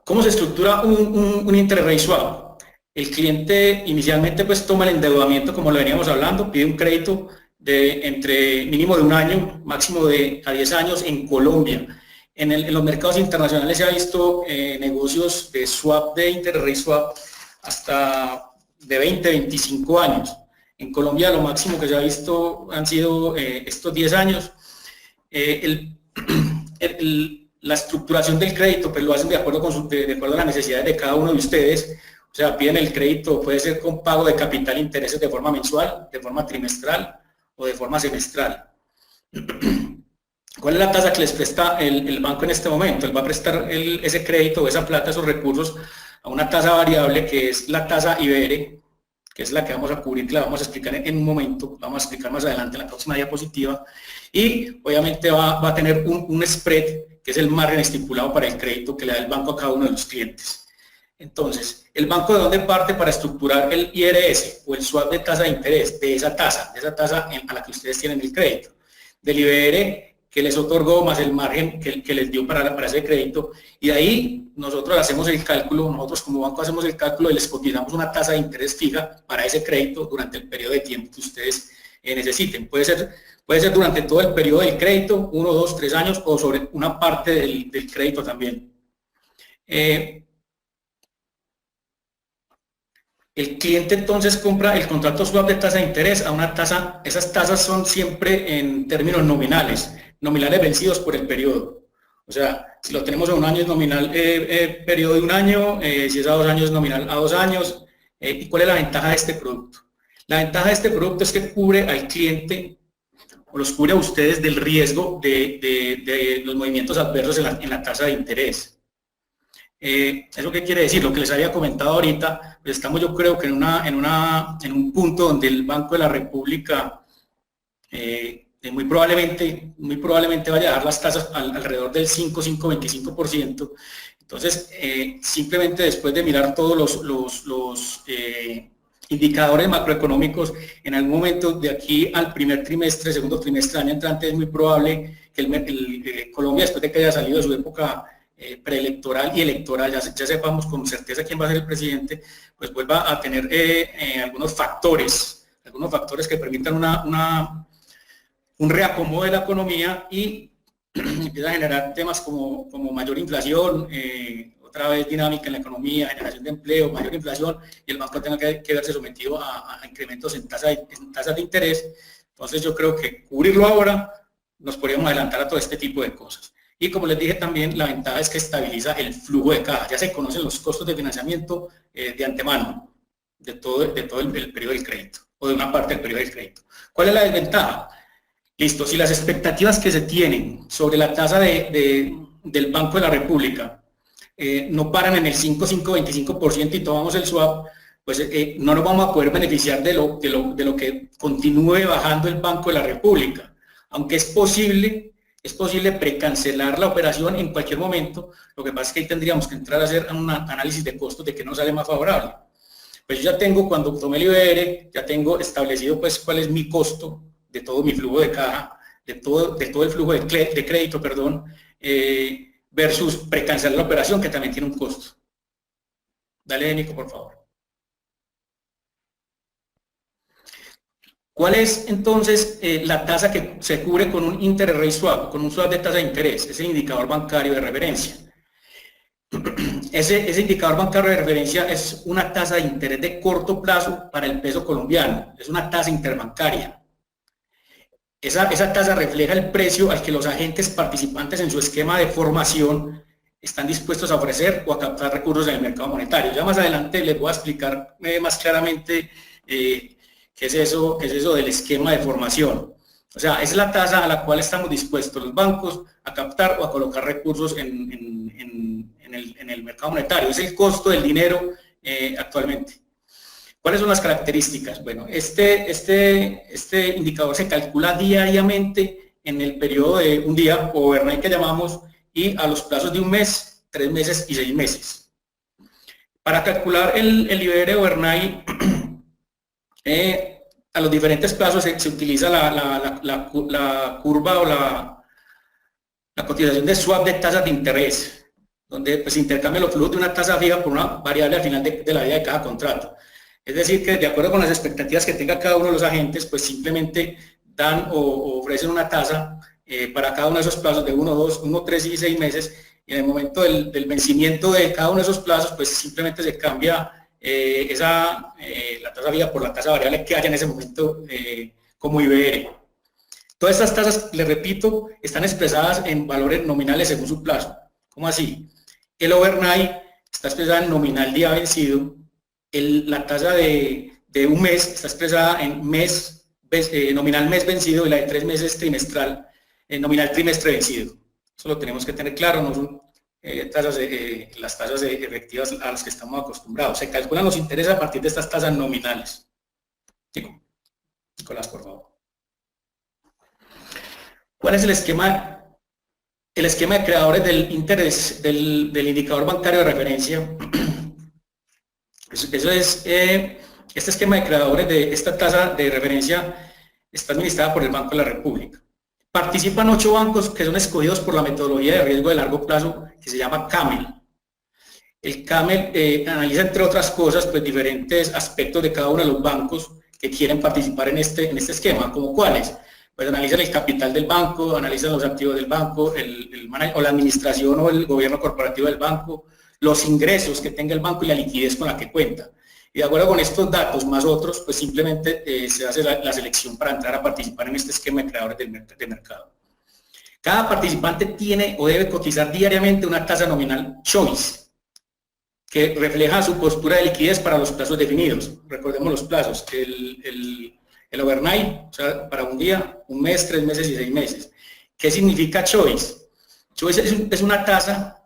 ¿Cómo se estructura un interest rate swap? El cliente inicialmente pues toma el endeudamiento, como lo veníamos hablando, pide un crédito de entre mínimo de 1 año, máximo a 10 años en Colombia. En los mercados internacionales se ha visto negocios de swap, de interest rate swap, hasta de 20, 25 años. En Colombia lo máximo que se ha visto han sido estos 10 años. La estructuración del crédito pues lo hacen de acuerdo a las necesidades de cada uno de ustedes. O sea, piden el crédito, puede ser con pago de capital e intereses de forma mensual, de forma trimestral o de forma semestral. ¿Cuál es la tasa que les presta el banco en este momento? Él va a prestar ese crédito, esa plata, esos recursos a una tasa variable que es la tasa IBR, que es la que vamos a cubrir, que la vamos a explicar en un momento, vamos a explicar más adelante en la próxima diapositiva, y obviamente va a tener un spread, que es el margen estipulado para el crédito que le da el banco a cada uno de los clientes. Entonces, ¿el banco de dónde parte para estructurar el IRS o el swap de tasa de interés? De esa tasa a la que ustedes tienen el crédito. Del IBR que les otorgó más el margen que les dio para ese crédito, y de ahí nosotros hacemos el cálculo, nosotros como banco hacemos el cálculo y les cotizamos una tasa de interés fija para ese crédito durante el periodo de tiempo que ustedes necesiten. Puede ser durante todo el periodo del crédito, 1, 2, 3 años, o sobre una parte del crédito también. El cliente entonces compra el contrato swap de tasa de interés a una tasa, esas tasas son siempre en términos nominales vencidos por el periodo. O sea, si lo tenemos a un año es nominal periodo de un año, si es a 2 años es nominal a 2 años. ¿Y cuál es la ventaja de este producto? La ventaja de este producto es que cubre al cliente, o los cubre a ustedes del riesgo de los movimientos adversos en la tasa de interés. ¿Eso qué quiere decir? Lo que les había comentado ahorita, pues estamos yo creo que en un punto donde el Banco de la República muy probablemente vaya a dar las tasas alrededor del 5,25%. Entonces, simplemente después de mirar todos los indicadores macroeconómicos, en algún momento de aquí al primer trimestre, segundo trimestre del año entrante, es muy probable que Colombia, después de que haya salido de su época preelectoral y electoral, ya sepamos con certeza quién va a ser el presidente, pues vuelva a tener algunos factores que permitan un reacomodo de la economía y empieza a generar temas como mayor inflación, otra vez dinámica en la economía, generación de empleo, mayor inflación, y el banco tenga que verse sometido a incrementos en tasas de interés. Entonces yo creo que cubrirlo ahora nos podríamos adelantar a todo este tipo de cosas. Y como les dije también, la ventaja es que estabiliza el flujo de caja. Ya se conocen los costos de financiamiento de antemano de todo el periodo del crédito, o de una parte del periodo del crédito. ¿Cuál es la desventaja? Listo, si las expectativas que se tienen sobre la tasa del Banco de la República no paran en el 5,25% y tomamos el swap, pues no nos vamos a poder beneficiar de lo que continúe bajando el Banco de la República. Aunque es posible precancelar la operación en cualquier momento. Lo que pasa es que ahí tendríamos que entrar a hacer un análisis de costos de que nos sale más favorable. Pues yo ya tengo, cuando tomé el IBR, ya tengo establecido pues cuál es mi costo de todo mi flujo de caja, de todo el flujo de crédito, perdón, versus precancelar la operación, que también tiene un costo. Dale, Nico, por favor. ¿Cuál es entonces la tasa que se cubre con un interest rate swap, con un swap de tasa de interés? Es el indicador bancario de referencia. Ese indicador bancario de referencia es una tasa de interés de corto plazo para el peso colombiano, es una tasa interbancaria. Esa tasa refleja el precio al que los agentes participantes en su esquema de formación están dispuestos a ofrecer o a captar recursos en el mercado monetario. Ya más adelante les voy a explicar más claramente qué es eso del esquema de formación. O sea, es la tasa a la cual estamos dispuestos los bancos a captar o a colocar recursos en el mercado monetario. Es el costo del dinero actualmente. ¿Cuáles son las características? Bueno, este indicador se calcula diariamente en el periodo de un día, o overnight que llamamos, y a los plazos de un mes, 3 meses y 6 meses. Para calcular el IBR overnight, a los diferentes plazos se utiliza la curva o la cotización de swap de tasas de interés, donde pues, se intercambian los flujos de una tasa fija por una variable al final de la vida de cada contrato. Es decir, que de acuerdo con las expectativas que tenga cada uno de los agentes, pues simplemente dan o ofrecen una tasa para cada uno de esos plazos de 1, 2, 1, 3 y 6 meses, y en el momento del vencimiento de cada uno de esos plazos, pues simplemente se cambia la tasa fija por la tasa variable que haya en ese momento como IBR. Todas estas tasas, les repito, están expresadas en valores nominales según su plazo. ¿Cómo así? El overnight está expresada en nominal día vencido, la tasa de un mes está expresada en nominal mes vencido, y la de 3 meses trimestral, nominal trimestre vencido. Eso lo tenemos que tener claro, no son las tasas efectivas a las que estamos acostumbrados. Se calculan los intereses a partir de estas tasas nominales. Nicolás, por favor. ¿Cuál es el esquema? El esquema de creadores del interés del indicador bancario de referencia Eso es, este esquema de creadores de esta tasa de referencia está administrada por el Banco de la República. Participan 8 bancos que son escogidos por la metodología de riesgo de largo plazo que se llama CAMEL. El CAMEL analiza, entre otras cosas, pues diferentes aspectos de cada uno de los bancos que quieren participar en este esquema, como cuáles. Pues analizan el capital del banco, analizan los activos del banco, o la administración o el gobierno corporativo del banco, los ingresos que tenga el banco y la liquidez con la que cuenta. Y de acuerdo con estos datos más otros, pues simplemente se hace la selección para entrar a participar en este esquema de creadores de mercado. Cada participante tiene o debe cotizar diariamente una tasa nominal Choice, que refleja su postura de liquidez para los plazos definidos. Recordemos los plazos, el overnight, o sea, para un día, un mes, 3 meses y 6 meses. ¿Qué significa Choice? Choice es una tasa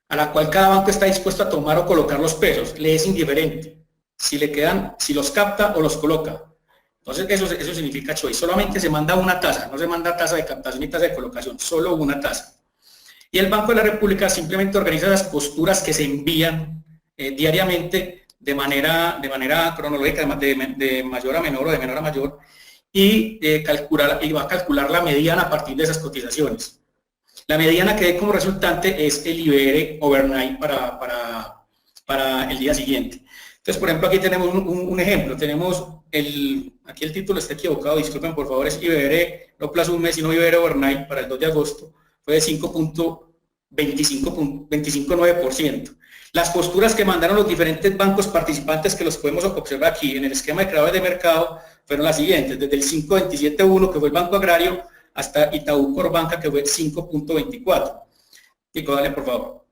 a la cual cada banco está dispuesto a tomar o colocar los pesos. Le es indiferente si los capta o los coloca. Entonces eso significa Choice. Solamente se manda una tasa, no se manda tasa de captación ni tasa de colocación, solo una tasa. Y el Banco de la República simplemente organiza las posturas que se envían diariamente de manera cronológica, de mayor a menor o de menor a mayor, y va a calcular la mediana a partir de esas cotizaciones. La mediana que dé como resultante es el IBR overnight para el día siguiente. Entonces, por ejemplo, aquí tenemos un ejemplo. Tenemos aquí el título está equivocado, disculpen por favor, es IBR, no plazo un mes, sino IBR overnight para el 2 de agosto, fue de 5.259%. Las posturas que mandaron los diferentes bancos participantes, que los podemos observar aquí en el esquema de creadores de mercado, fueron las siguientes, desde el 5.271, que fue el Banco Agrario, hasta Itaú Corbanca, que fue 5.24. Chico, dale por favor.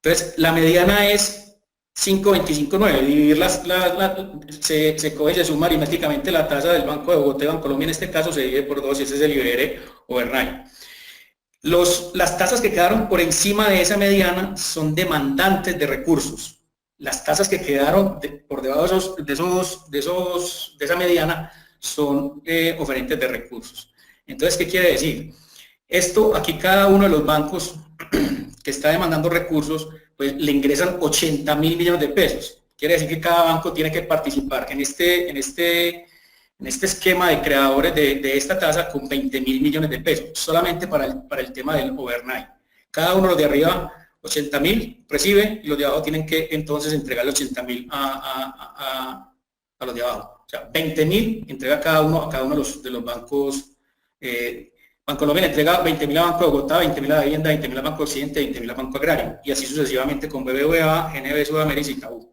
Entonces, la mediana es 5.259. Dividir se coge y se suma aritméticamente la tasa del Banco de Bogotá y Bancolombia, en este caso se divide por 2 y ese es el IBR overnight. Las tasas que quedaron por encima de esa mediana son demandantes de recursos. Las tasas que quedaron por debajo de esa mediana son oferentes de recursos. Entonces, ¿qué quiere decir? Esto, aquí cada uno de los bancos que está demandando recursos, pues le ingresan 80.000 millones de pesos. Quiere decir que cada banco tiene que participar en este esquema de creadores de esta tasa con 20.000 millones de pesos, solamente para el tema del overnight. Cada uno de los de arriba, 80.000 recibe y los de abajo tienen que entonces entregarle 80.000 a los de abajo. O sea, 20.000 entrega cada uno de los bancos. Bancolombia le entrega 20.000 a Banco de Bogotá, 20.000 a Vivienda, 20.000 a Banco Occidente, 20.000 a Banco Agrario, y así sucesivamente con BBVA, GNB, Sudamérica y Itaú.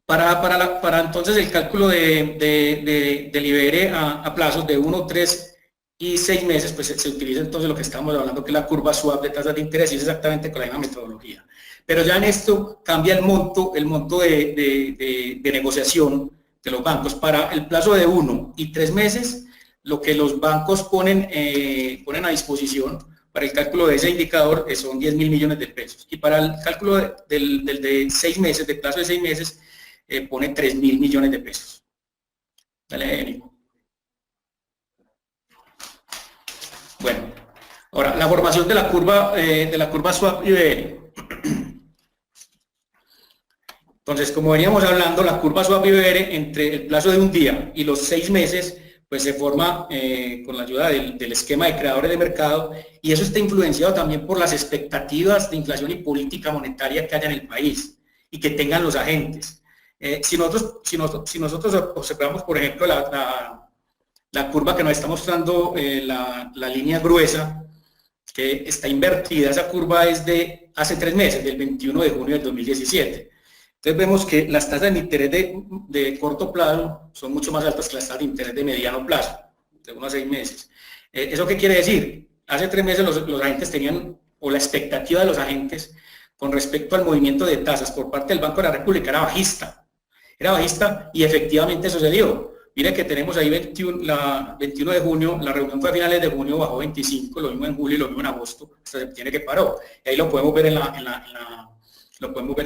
Para entonces el cálculo del IBR a plazos de 1, 3 y 6 meses, pues se utiliza entonces lo que estamos hablando, que es la curva swap de tasas de interés, y es exactamente con la misma metodología. Pero ya en esto cambia el monto de negociación de los bancos. Para el plazo de 1 y 3 meses, lo que los bancos ponen a disposición para el cálculo de ese indicador son 10.000 millones de pesos. Y para el cálculo del de 6 meses, del plazo de 6 meses, pone 3.000 millones de pesos. Dale, Nico. Bueno, ahora, la formación de la curva swap IBR. Entonces, como veníamos hablando, la curva swap IBR entre el plazo de un día y los 6 meses, pues se forma con la ayuda del esquema de creadores de mercado, y eso está influenciado también por las expectativas de inflación y política monetaria que haya en el país y que tengan los agentes. Si nosotros observamos, por ejemplo, la curva que nos está mostrando la línea gruesa, que está invertida, esa curva es de hace 3 meses, del 21 de junio del 2017. Entonces vemos que las tasas de interés de corto plazo son mucho más altas que las tasas de interés de mediano plazo, de 1 a 6 meses. ¿Eso qué quiere decir? Hace 3 meses los agentes tenían, o la expectativa de los agentes con respecto al movimiento de tasas por parte del Banco de la República era bajista. Era bajista y efectivamente sucedió. Mire que tenemos ahí 21 de junio, la reunión fue a finales de junio, bajó 25, lo mismo en julio y lo mismo en agosto, hasta septiembre que paró. Y ahí lo podemos ver en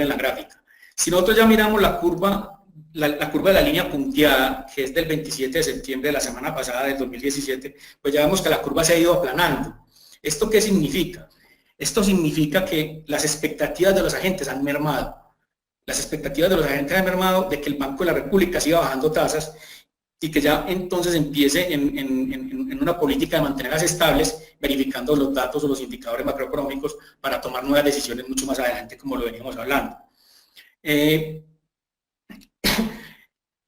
la gráfica. Si nosotros ya miramos la curva de la línea punteada, que es del 27 de septiembre de la semana pasada, del 2017, pues ya vemos que la curva se ha ido aplanando. ¿Esto qué significa? Esto significa que las expectativas de los agentes han mermado. Las expectativas de los agentes han mermado de que el Banco de la República siga bajando tasas y que ya entonces empiece en una política de mantenerlas estables, verificando los datos o los indicadores macroeconómicos para tomar nuevas decisiones mucho más adelante, como lo veníamos hablando.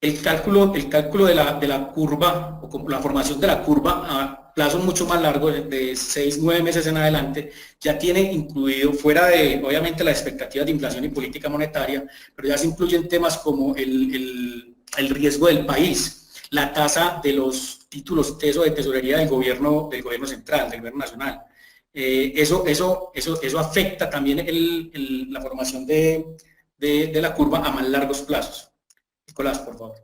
El cálculo de la curva, o la formación de la curva a plazos mucho más largos, de 6-9 meses en adelante, ya tiene incluido, fuera de, obviamente, las expectativas de inflación y política monetaria, pero ya se incluyen temas como el riesgo del país, la tasa de los títulos TESO de tesorería del gobierno central, del gobierno nacional. Eso afecta también la formación de la curva a más largos plazos. Nicolás, por favor.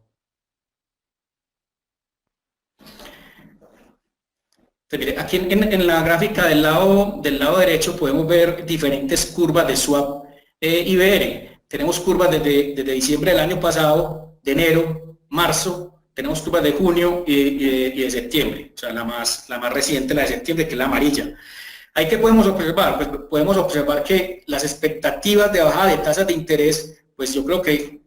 Entonces, mire, aquí en la gráfica del lado derecho podemos ver diferentes curvas de swap IBR. Tenemos curvas desde diciembre del año pasado, de enero, marzo, tenemos curvas de junio y de septiembre, o sea, la más reciente, la de septiembre, que es la amarilla. ¿Ahí qué podemos observar? Pues podemos observar que las expectativas de bajada de tasas de interés, pues yo creo que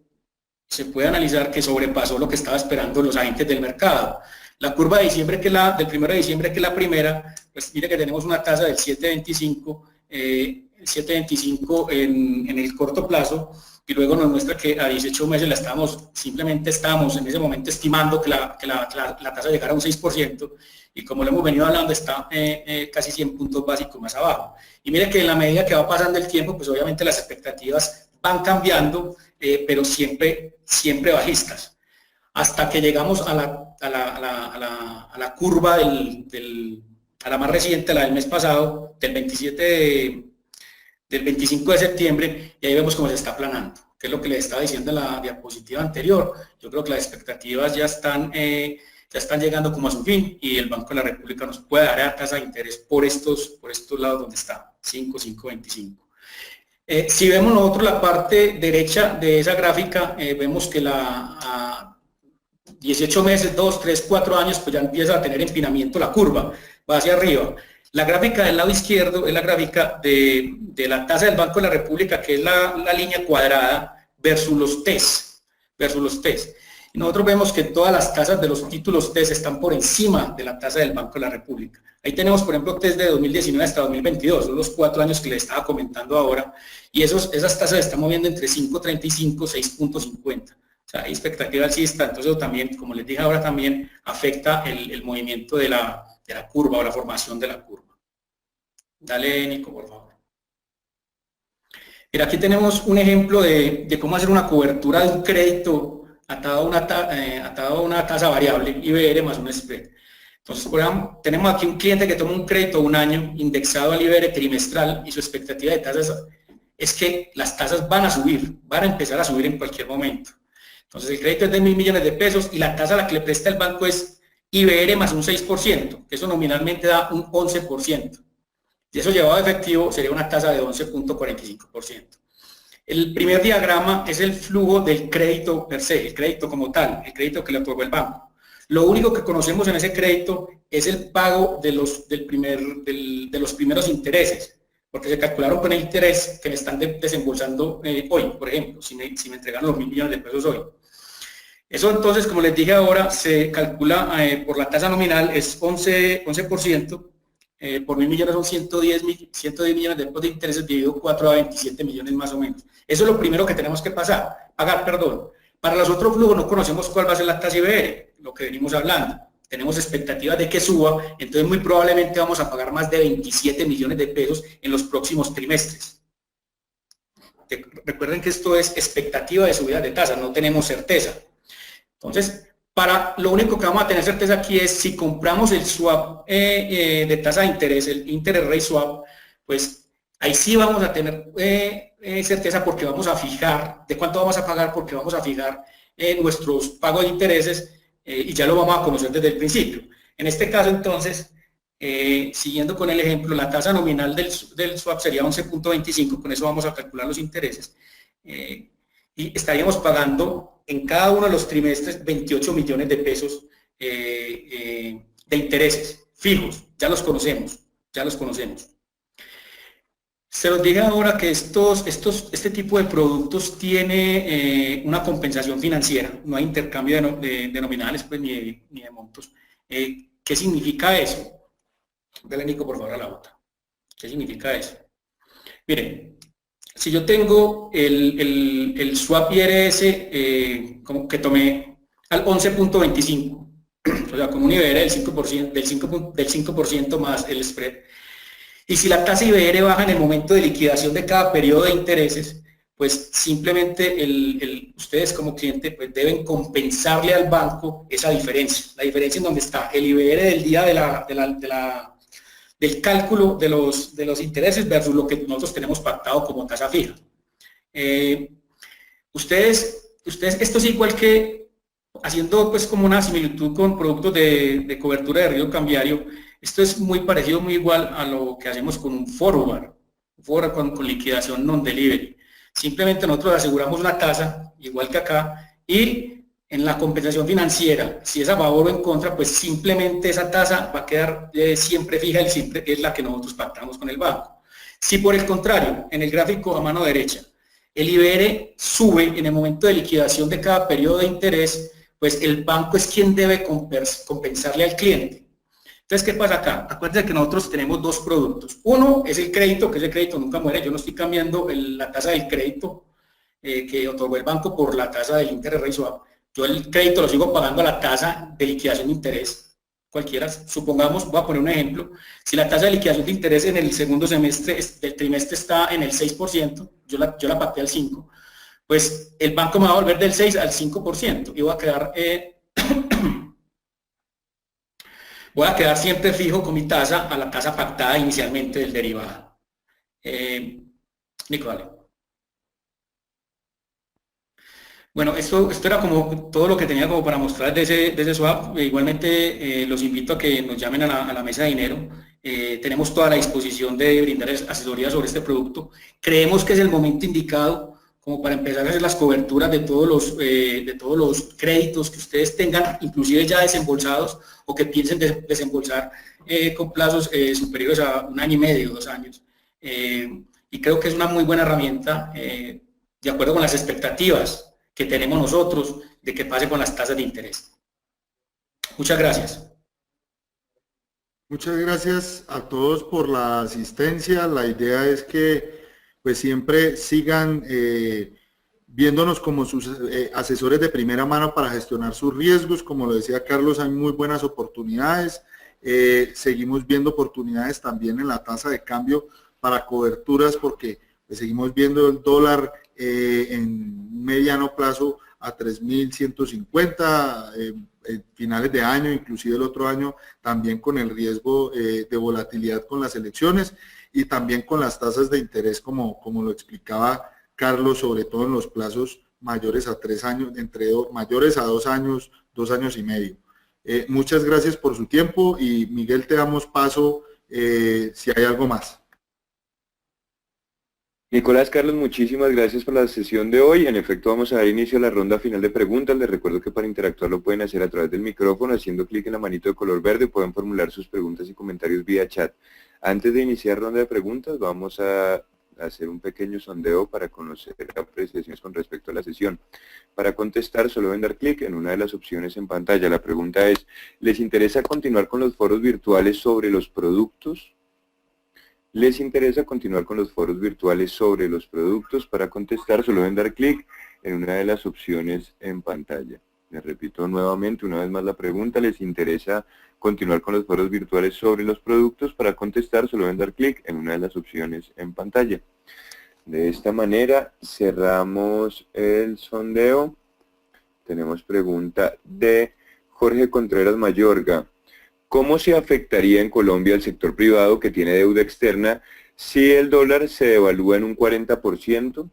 se puede analizar que sobrepasó lo que estaba esperando los agentes del mercado. La curva de diciembre, del 1 de diciembre, que es la primera, pues mire que tenemos una tasa del 7.25 en el corto plazo, y luego nos muestra que a 18 meses simplemente estábamos en ese momento estimando que la tasa llegara a un 6%, y como lo hemos venido hablando, está casi 100 puntos básicos más abajo. Y mire que en la medida que va pasando el tiempo, pues obviamente las expectativas van cambiando, pero siempre bajistas, hasta que llegamos a la curva a la más reciente, la del mes pasado, del 25 de septiembre, y ahí vemos cómo se está aplanando, que es lo que les estaba diciendo en la diapositiva anterior. Yo creo que las expectativas ya están llegando como a su fin, y el Banco de la República nos puede dar a tasa de interés por estos lados donde está, 5.25. Si vemos nosotros la parte derecha de esa gráfica, vemos que a 18 meses, 2, 3, 4 años, pues ya empieza a tener empinamiento la curva, va hacia arriba. La gráfica del lado izquierdo es la gráfica de la tasa del Banco de la República, que es la línea cuadrada, versus los TES. Y nosotros vemos que todas las tasas de los títulos TES están por encima de la tasa del Banco de la República. Ahí tenemos, por ejemplo, TES de 2019 hasta 2022, son los 4 años que les estaba comentando ahora, y esas tasas se están moviendo entre 5.35 y 6.50. O sea, hay expectativa alcista, entonces eso también, como les dije ahora, también afecta el movimiento de la curva o la formación de la curva. Dale, Nico, por favor. Mira, aquí tenemos un ejemplo de cómo hacer una cobertura de un crédito atado a una tasa variable, IBR más un spread. Entonces, por ejemplo, tenemos aquí un cliente que toma un crédito de un año indexado al IBR trimestral, y su expectativa de tasas es que las tasas van a subir, van a empezar a subir en cualquier momento. Entonces, el crédito es de 1.000 millones de pesos y la tasa a la que le presta el banco es IBR más un 6%, que eso nominalmente da un 11%. Y eso llevado a efectivo sería una tasa de 11.45%. El primer diagrama es el flujo del crédito per se, el crédito como tal, el crédito que le otorgó el banco. Lo único que conocemos en ese crédito es el pago de los primeros intereses, porque se calcularon con el interés que me están desembolsando hoy, por ejemplo, si me entregan los 1.000 millones de pesos hoy. Eso entonces, como les dije ahora, se calcula por la tasa nominal, es 11%, por 1.000 millones son 110 millones de pesos de intereses dividido 4 a 27 millones más o menos. Eso es lo primero que tenemos que pagar, perdón. Para los otros flujos no conocemos cuál va a ser la tasa IBR, lo que venimos hablando. Tenemos expectativas de que suba, entonces muy probablemente vamos a pagar más de 27 millones de pesos en los próximos trimestres. Recuerden que esto es expectativa de subida de tasas, no tenemos certeza. Entonces, lo único que vamos a tener certeza aquí es si compramos el swap de tasa de interés, el interest rate swap, pues ahí sí vamos a tener certeza, porque vamos a fijar de cuánto vamos a pagar, porque vamos a fijar nuestros pagos de intereses y ya lo vamos a conocer desde el principio. En este caso, entonces, siguiendo con el ejemplo, la tasa nominal del swap sería 11.25, con eso vamos a calcular los intereses, y estaríamos pagando en cada uno de los trimestres 28 millones de pesos de intereses fijos, ya los conocemos. Se los dije ahora que este tipo de productos tiene una compensación financiera, no hay intercambio de nominales pues, ni de montos. ¿Qué significa eso? Dale, Nico, por favor, a la otra. ¿Qué significa eso? Miren, si yo tengo el swap IRS como que tomé al 11.25, o sea, con un IBR del 5%, del 5% más el spread, y si la tasa IBR baja en el momento de liquidación de cada periodo de intereses, pues simplemente ustedes como cliente pues deben compensarle al banco esa diferencia. La diferencia en donde está el IBR del día del cálculo de los intereses versus lo que nosotros tenemos pactado como tasa fija. Ustedes, esto es igual que haciendo pues como una similitud con productos de cobertura de riesgo cambiario. Esto es muy parecido, muy igual a lo que hacemos con un forward con liquidación non-delivery. Simplemente nosotros aseguramos una tasa, igual que acá, y en la compensación financiera, si es a favor o en contra, pues simplemente esa tasa va a quedar siempre fija, siempre es la que nosotros pactamos con el banco. Si por el contrario, en el gráfico a mano derecha, el IBR sube en el momento de liquidación de cada periodo de interés, pues el banco es quien debe compensarle al cliente. Entonces, ¿qué pasa acá? Acuérdense que nosotros tenemos dos productos. Uno es el crédito, que ese crédito nunca muere. Yo no estoy cambiando la tasa del crédito que otorgó el banco por la tasa del interés rate swap. Yo el crédito lo sigo pagando a la tasa de liquidación de interés, cualquiera. Supongamos, voy a poner un ejemplo, si la tasa de liquidación de interés en el segundo semestre del trimestre está en el 6%, yo la pacté al 5%, pues el banco me va a volver del 6 al 5% y voy a quedar siempre fijo con mi tasa a la tasa pactada inicialmente del derivado. Nico, dale. Bueno, esto era como todo lo que tenía como para mostrar de ese swap. Igualmente los invito a que nos llamen a la mesa de dinero. Tenemos toda la disposición de brindar asesoría sobre este producto. Creemos que es el momento indicado como para empezar a hacer las coberturas de todos los créditos que ustedes tengan, inclusive ya desembolsados o que piensen desembolsar con plazos superiores a 1 año y medio, 2 años. Y creo que es una muy buena herramienta de acuerdo con las expectativas que tenemos nosotros de que pase con las tasas de interés. Muchas gracias. Muchas gracias a todos por la asistencia. La idea es que pues siempre sigan viéndonos como sus asesores de primera mano para gestionar sus riesgos. Como lo decía Carlos, hay muy buenas oportunidades. Seguimos viendo oportunidades también en la tasa de cambio para coberturas porque pues, seguimos viendo el dólar en mediano plazo a 3.150 finales de año, inclusive el otro año, también con el riesgo de volatilidad con las elecciones y también con las tasas de interés, como lo explicaba Carlos, sobre todo en los plazos mayores a 3 años, mayores a 2 años, 2 años y medio. Muchas gracias por su tiempo y Miguel, te damos paso si hay algo más. Nicolás, Carlos, muchísimas gracias por la sesión de hoy. En efecto, vamos a dar inicio a la ronda final de preguntas. Les recuerdo que para interactuar lo pueden hacer a través del micrófono, haciendo clic en la manito de color verde, pueden formular sus preguntas y comentarios vía chat. Antes de iniciar ronda de preguntas, vamos a hacer un pequeño sondeo para conocer apreciaciones con respecto a la sesión. Para contestar, solo deben dar clic en una de las opciones en pantalla. La pregunta es, ¿les interesa continuar con los foros virtuales sobre los productos? ¿Les interesa continuar con los foros virtuales sobre los productos? Para contestar, solo deben dar clic en una de las opciones en pantalla. Les repito nuevamente, una vez más la pregunta, ¿les interesa continuar con los foros virtuales sobre los productos? Para contestar, solo deben dar clic en una de las opciones en pantalla. De esta manera, cerramos el sondeo. Tenemos pregunta de Jorge Contreras Mayorga. ¿Cómo se afectaría en Colombia el sector privado que tiene deuda externa si el dólar se devalúa en un 40%?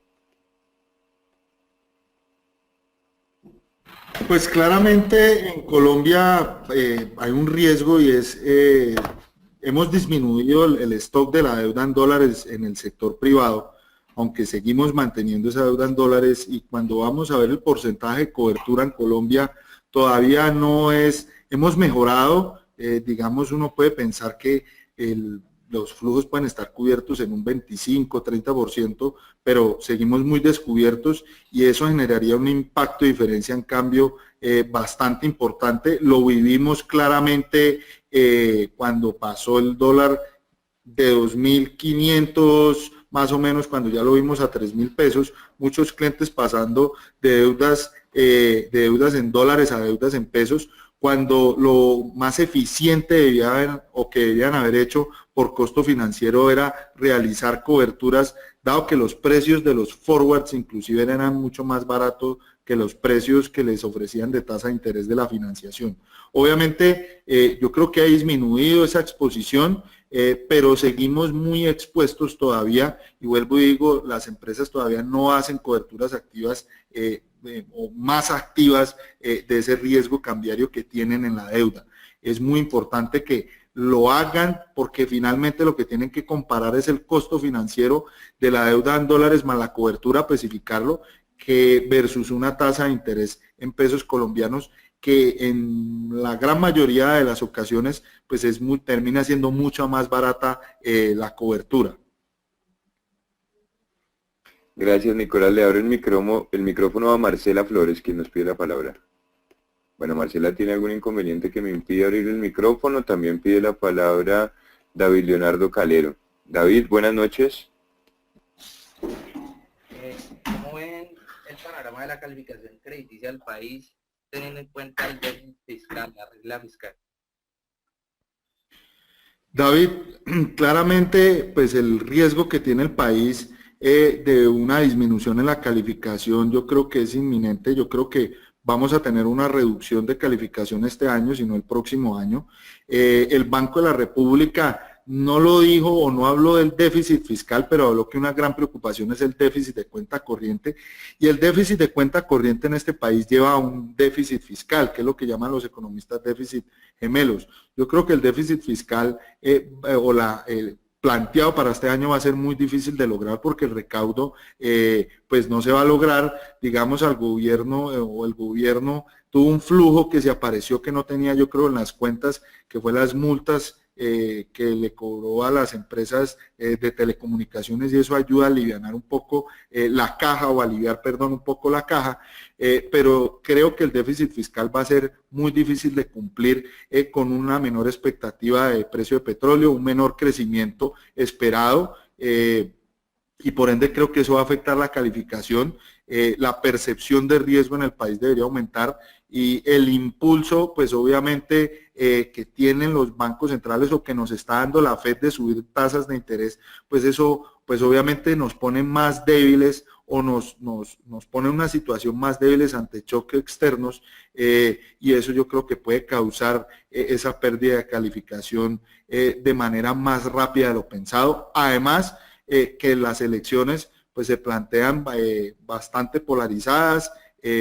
Pues claramente en Colombia hay un riesgo y es, hemos disminuido el stock de la deuda en dólares en el sector privado, aunque seguimos manteniendo esa deuda en dólares y cuando vamos a ver el porcentaje de cobertura en Colombia todavía no es, hemos mejorado. Digamos, uno puede pensar que los flujos pueden estar cubiertos en un 25, 30%, pero seguimos muy descubiertos y eso generaría un impacto de diferencia en cambio bastante importante. Lo vivimos claramente cuando pasó el dólar de 2.500 más o menos, cuando ya lo vimos a 3.000 pesos, muchos clientes pasando de deudas en dólares a deudas en pesos, cuando lo más eficiente debían haber hecho por costo financiero era realizar coberturas, dado que los precios de los forwards inclusive eran mucho más baratos que los precios que les ofrecían de tasa de interés de la financiación. Obviamente, yo creo que ha disminuido esa exposición, pero seguimos muy expuestos todavía, y vuelvo y digo, las empresas todavía no hacen coberturas activas o más activas de ese riesgo cambiario que tienen en la deuda. Es muy importante que lo hagan porque finalmente lo que tienen que comparar es el costo financiero de la deuda en dólares más la cobertura, especificarlo, que versus una tasa de interés en pesos colombianos que en la gran mayoría de las ocasiones pues termina siendo mucho más barata la cobertura. Gracias, Nicolás. Le abro el micrófono a Marcela Flores, quien nos pide la palabra. Bueno, Marcela tiene algún inconveniente que me impide abrir el micrófono. También pide la palabra David Leonardo Calero. David, buenas noches. ¿Cómo ven el panorama de la calificación crediticia del país, teniendo en cuenta el déficit fiscal, la regla fiscal? David, claramente pues el riesgo que tiene el país de una disminución en la calificación yo creo que es inminente. Yo creo que vamos a tener una reducción de calificación este año, sino el próximo año. El Banco de la República no lo dijo o no habló del déficit fiscal, pero habló que una gran preocupación es el déficit de cuenta corriente, y el déficit de cuenta corriente en este país lleva a un déficit fiscal, que es lo que llaman los economistas déficit gemelos. Yo creo que el déficit fiscal planteado para este año va a ser muy difícil de lograr porque el recaudo pues no se va a lograr, digamos, al gobierno o el gobierno tuvo un flujo que se apareció que no tenía, yo creo, en las cuentas, que fue las multas que le cobró a las empresas de telecomunicaciones, y eso ayuda a aliviar un poco la caja, o aliviar, perdón, un poco la caja, pero creo que el déficit fiscal va a ser muy difícil de cumplir con una menor expectativa de precio de petróleo, un menor crecimiento esperado, y por ende creo que eso va a afectar la calificación. La percepción de riesgo en el país debería aumentar, y el impulso, pues obviamente, que tienen los bancos centrales o que nos está dando la FED de subir tasas de interés, pues eso, pues obviamente nos pone más débiles o nos pone en una situación más débiles ante choques externos, y eso yo creo que puede causar esa pérdida de calificación de manera más rápida de lo pensado. Además, que las elecciones pues se plantean bastante polarizadas,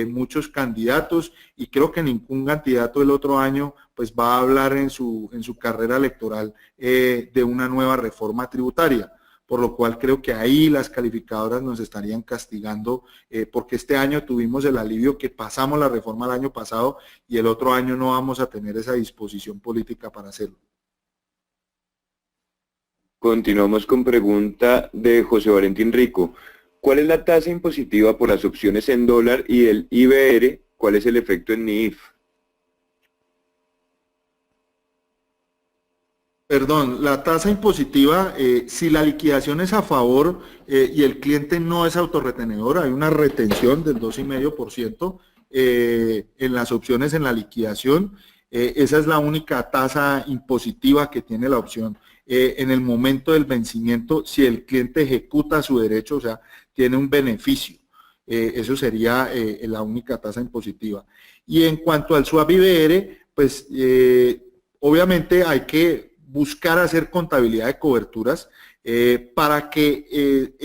muchos candidatos, y creo que ningún candidato el otro año pues va a hablar en su carrera electoral de una nueva reforma tributaria, por lo cual creo que ahí las calificadoras nos estarían castigando, porque este año tuvimos el alivio que pasamos la reforma el año pasado, y el otro año no vamos a tener esa disposición política para hacerlo. Continuamos con pregunta de José Valentín Rico. ¿Cuál es la tasa impositiva por las opciones en dólar y el IBR? ¿Cuál es el efecto en NIIF? Perdón, la tasa impositiva, si la liquidación es a favor y el cliente no es autorretenedor, hay una retención del 2,5% en las opciones en la liquidación. Esa es la única tasa impositiva que tiene la opción. En el momento del vencimiento, si el cliente ejecuta su derecho, o sea, tiene un beneficio. Eso sería la única tasa impositiva. Y en cuanto al swap IBR, pues obviamente hay que buscar hacer contabilidad de coberturas para que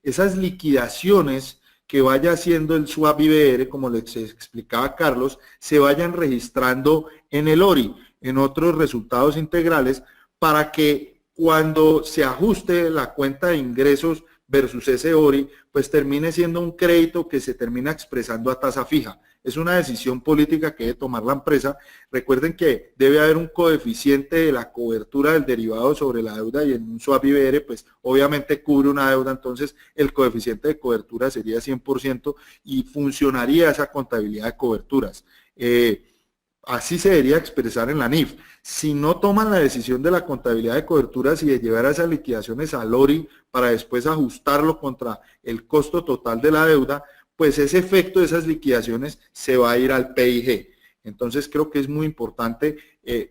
esas liquidaciones que vaya haciendo el swap IBR, como les explicaba Carlos, se vayan registrando en el ORI, en otros resultados integrales, para que cuando se ajuste la cuenta de ingresos versus ese ORI, pues termine siendo un crédito que se termina expresando a tasa fija. Es una decisión política que debe tomar la empresa. Recuerden que debe haber un coeficiente de la cobertura del derivado sobre la deuda y en un swap IBR, pues obviamente cubre una deuda, entonces el coeficiente de cobertura sería 100% y funcionaría esa contabilidad de coberturas. Así se debería expresar en la NIF. Si no toman la decisión de la contabilidad de coberturas y de llevar a esas liquidaciones al ORI para después ajustarlo contra el costo total de la deuda, pues ese efecto de esas liquidaciones se va a ir al PIG. Entonces creo que es muy importante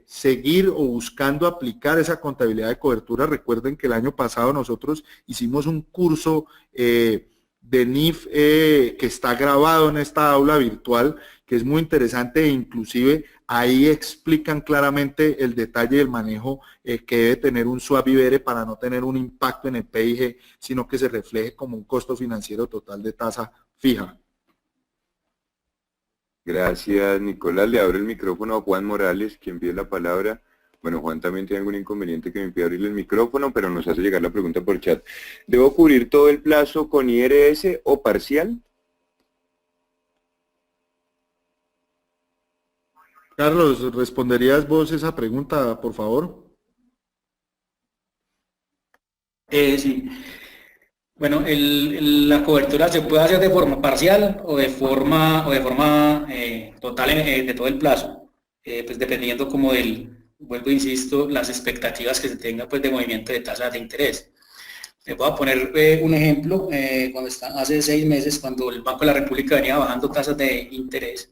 seguir o buscando aplicar esa contabilidad de cobertura. Recuerden que el año pasado nosotros hicimos un curso de NIF que está grabado en esta aula virtual, que es muy interesante e inclusive ahí explican claramente el detalle del manejo que debe tener un swap IBR para no tener un impacto en el PIG, sino que se refleje como un costo financiero total de tasa fija. Gracias, Nicolás. Le abro el micrófono a Juan Morales, quien pide la palabra. Bueno, Juan también tiene algún inconveniente que me impide abrirle el micrófono, pero nos hace llegar la pregunta por chat. ¿Debo cubrir todo el plazo con IRS o parcial? Carlos, ¿responderías vos esa pregunta, por favor? Sí. Bueno, la cobertura se puede hacer de forma parcial o de forma total de todo el plazo, pues dependiendo como vuelvo e insisto, las expectativas que se tenga pues de movimiento de tasas de interés. Les voy a poner un ejemplo, hace 6 meses, cuando el Banco de la República venía bajando tasas de interés,